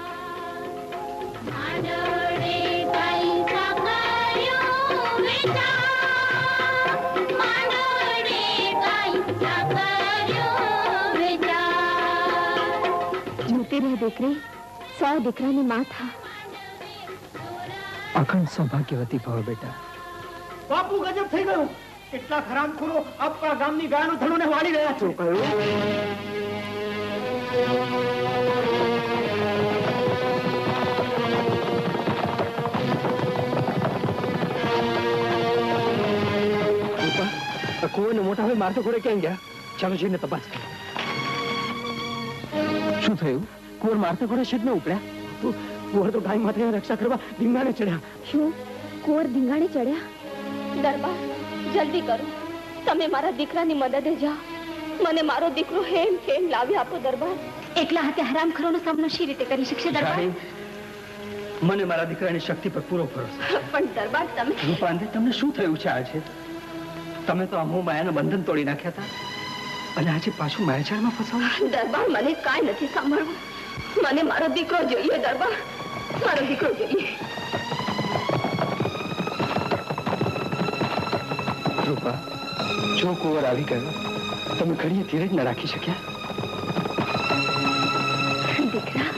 S8: જીવતી રહે દીકરી, 100 દીકરાની માં થા.
S13: અખંડ સૌભાગ્યવતી ભવ બેટા.
S11: બાપુ ગજબ થઈ ગયું. કેટલા હરામખોરો આપણા ગામની ગાયનું ધણોને વાળી રહ્યા છે.
S13: કુંવરને મોટા હોય મારતો ઘોડે ક્યાં ગયા? ચાલો જઈને તપાસ કરીએ. શું થયું? કુંવર મારતો ઘોડે શેઠ ને ઉપડ્યા? કુંવર તો ગાય માથે રક્ષા કરવા ધીંગાણે ચડ્યા.
S8: શું કુંવર ધીંગાણે ચડ્યા? દરબાર જલ્દી કરો, તમે મારા દીકરાની મદદે જાઓ. મને મારો દીકરો હેમ હેમ લાવી આપો દરબાર. એકલા હાથે હરામખોરોનો સામનો શી રીતે કરી શકશે દરબાર?
S13: મને મારા દીકરાની શક્તિ પર પૂરો ભરોસો.
S8: પણ દરબાર તમે
S13: રૂપાંતે, તમને શું થયું છે આજે? તમે તો આ મોહ માયાના બંધન તોડી નાખ્યા હતા અને આજે પાછું માયાજાળમાં ફસાવો.
S8: દરબાર મને કાંઈ નથી સાંભળવું. મને મારો દીકરો જોઈએ દરબાર, મારો દીકરો જોઈએ.
S13: રૂપા, જો કુંવર આવી ગયો, તમે ઘડીએ ધીરજ ન રાખી શક્યા?
S8: દીકરા,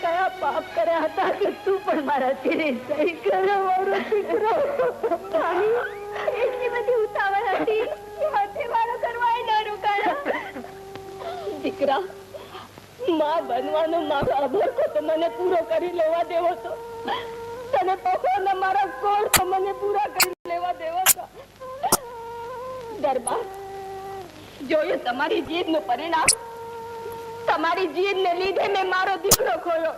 S8: કયા પાપ કર્યા હતા કે તું પણ મારાથી સહી કરે? મારો દીકરો એટલી બધી ઉતાવળ હતી કે હાથે મારો કરવાય ન રોકાયા. દીકરા, માં બનવાનો મારો અભરખો તો મને પૂરો કરી લેવા દેવો તો, તને પહોંચવાના મારા કોળ તો મને પૂરા કરી લેવા દેવો તો. દરબાર, જોયું તમારી જીદનું પરિણામ. તમારી જીદને લીધે મેં મારો દીકરો ખોયો.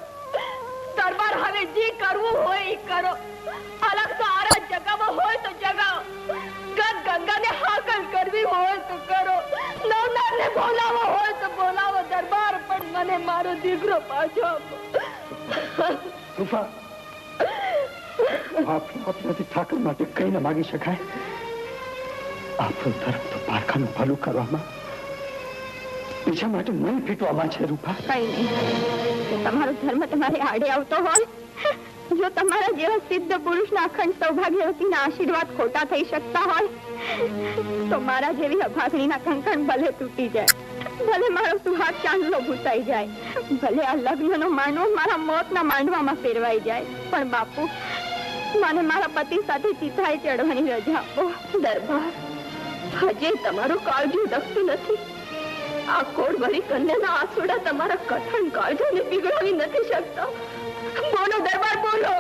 S8: દરબાર, હવે જે કરવું હોય એ કરો. અલગ તો આરા જગાવો હોય તો જગાવો, ગંગાને હાકલ કરવી હોય તો કરો, નવનારને બોલાવો હોય તો બોલાવો. દરબાર, પણ મને મારો દીકરો પાછો આપો.
S13: રૂપા, આપણાથી ઠાકર માટે કઈ ન માગી શકાય. આપણું ધર્મ તો પારખાનું ભલું કરવામાં, બીજા માટે મન ફીટવામાં છે. રૂપા,
S6: કઈ નહીં. તમારો ધર્મ તમારે આડે આવતો હોય, જો તમારા જેવા સિદ્ધ પુરુષના અખંડ સૌભાગ્યવતીના આશીર્વાદ ખોટા થઈ શકતા હોય, તો મારા જેવી અભાગણીના કંકણ ભલે તૂટી જાય, ભલે મારો સુહાગ ચાંદલો ભૂસાઈ જાય, ભલે આ લગ્નનો માંડવો મારા મોતના માંડવામાં ફેરવાઈ જાય, પણ બાપુ, મને મારા પતિ સાથે ચિતાએ ચડવાની રજા આપો.
S8: દરબાર, હજે તમારું કાળજું ડગતું નથી. આ કોડ ભરી કન્યાના આંસુડા તમારા કઠણ કાળજાને પીગળાવી નથી શકતા. બોલો દરબાર, બોલો.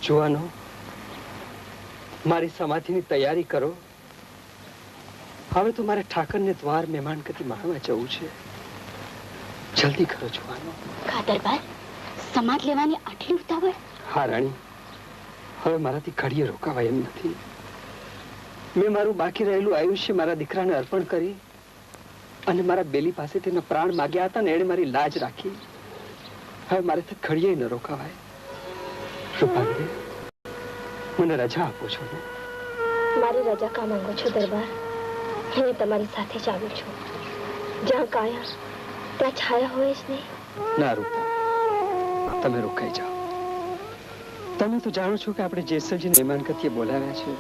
S13: જુવાનો, મારી સમાધિની તૈયારી કરો. હવે તો મારે ઠાકરને દ્વાર મહેમાન ગતિ માણવા જવું છે. જલ્દી કરો જુવાનો.
S8: ખાતરબાર, સમાજ લેવાની આટલી ઉતાવળ?
S13: હા રાણી, હવે મારાથી ઘડીએ રોકાવાય એમ નથી. મેં મારું બાકી રહેલું આયુષ્ય મારા દીકરાને અર્પણ કરી અને મારા બેલી પાસે તેના પ્રાણ માગ્યા હતા ને એણે મારી લાજ રાખી. હવે મારેથી ઘડીએ ન રોકાવાય. રૂપાંતે, મને રજા આપો છો ને?
S8: મારી રજા કા માંગો છો દરબાર? હું તમારી સાથે જ આવી છું. જ્યાં કાયા ત્યાં છાયા હોય જ નહીં.
S13: ના રૂપા, તમે રોકાઈ જાઓ. તમે તો જાણો છો કે આપણે જેસલજી મહેમાન ગતિએ બોલાવ્યા છે.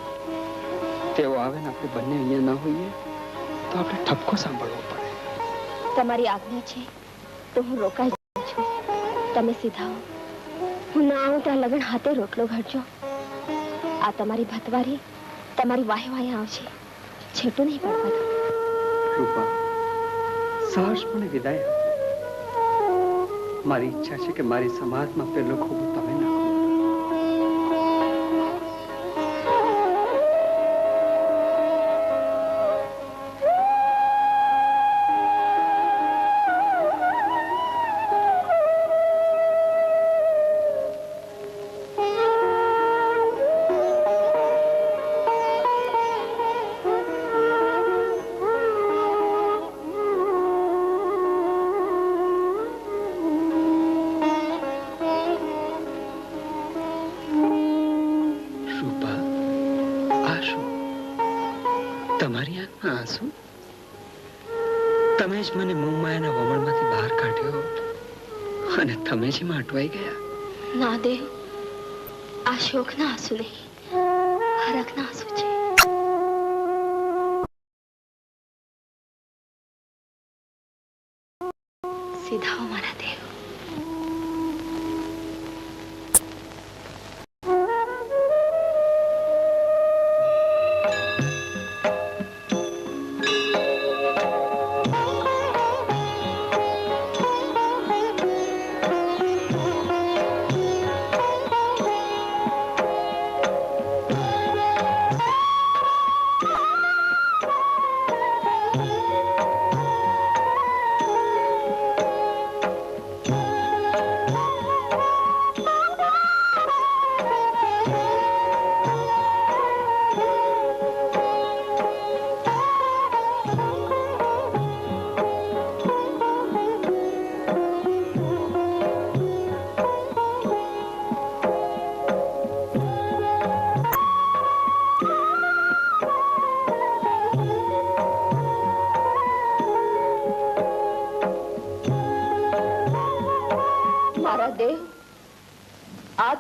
S13: તેઓ આવે ને આપણે બંને અહીંયા ના હોઈએ તો આપણે ઠપકો સાંભળવો પડે.
S8: તમારી આજ્ઞા છે તો હું રોકાઈ જાઉં છું. તમે સીધા આવો. હું ના આવું ત્યાં લગન હાથે રોટલો ઘડજો. આ તમારી ભતવારી તમારી વાહે વાહે આવશે. છેટું નહીં પડવા દો.
S13: રૂપા, સાહસ મને વિદાય આપો. મારી ઈચ્છા છે કે મારી સમાજમાં પેલો ખૂબ તમે નાખો. તમારી આંખમાં આંસુ? તમે જ મને મોહમાયાના વમળમાંથી બહાર કાઢ્યો અને તમે જ એમાં અટવાઈ ગયા.
S8: ના દેવ, આ શોકના આંસુ નહીં, હરખના આંસુ છે. સીધા આવો મારા દેવ.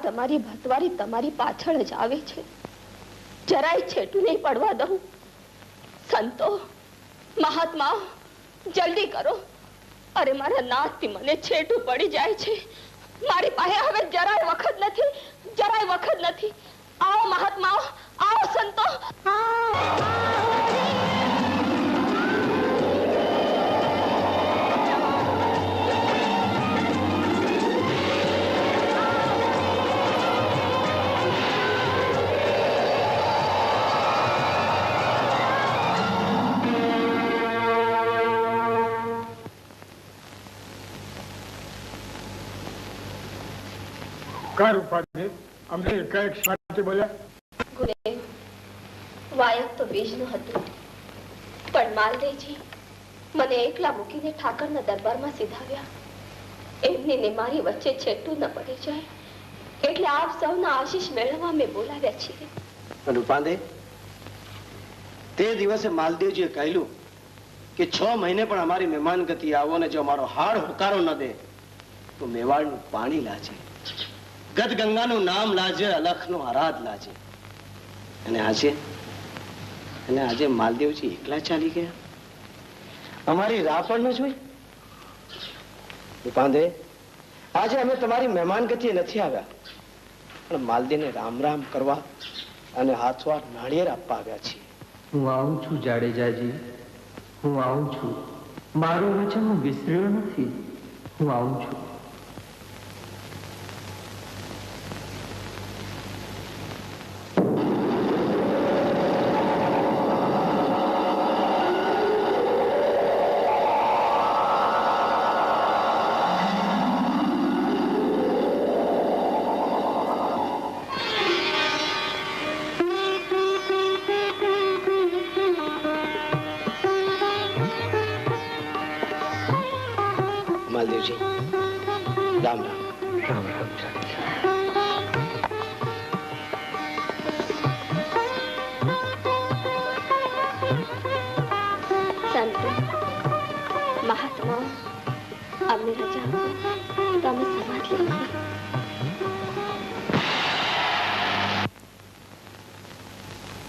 S8: તમારી ભતવારી તમારી પાછળ જ આવે છે. જરાય છેટું નહીં પડવા દઉં. સંતો, મહાત્મા, જલ્દી કરો. અરે મારા નાથથી મને છેટું પડી જાય છે. મારી પાસે હવે જરાય વખત નથી, જરાય વખત નથી. આવો મહાત્માઓ, આવો સંતો.
S17: અમને એકાએક શાંતિ બોલ્યા.
S8: ગુરુદેવ, વાયક તો બીજનું હતું, પણ માલદેવજી મને એકલા મૂકીને ઠાકરના દરબારમાં સીધાવ્યા. એમની ને મારી વચ્ચે છેટું ન પડી જાય એટલે આપ સૌના આશીષ મેળવવા મેં બોલાવ્યા છીએ.
S11: રૂપાંદે, તે દિવસે માલદેવજીએ કહ્યું કે 6 મહિને પણ અમારી મહેમાન ગતિ આવો ને જો અમારો હાડ હોકારો ન દે તો મેવાડનું પાણી લાજે, ગદ ગંગાનું નામ લાજે, અલખનો આરાધ લાજે. અને આજે માલદેવજી એકલા ચાલી ગયા. અમારી રાહ પણ ન જોઈ. રૂપાંદે, આજે અમે તમારી મહેમાન ગતિએ નથી આવ્યા, પણ માલદેવને રામ રામ કરવા અને હાથવાર નાળિયેર આપવા આવ્યા છીએ.
S13: હું આવું છું જાડેજાજી, હું આવું છું. મારું વચન હું વિસર્યો નથી. હું આવું છું.
S2: બાપુજી રામ રામ.
S9: રામ રામ.
S8: સંતો મહાત્માઓ અમને રજા આપો તો અમે સમાધિ લઈએ.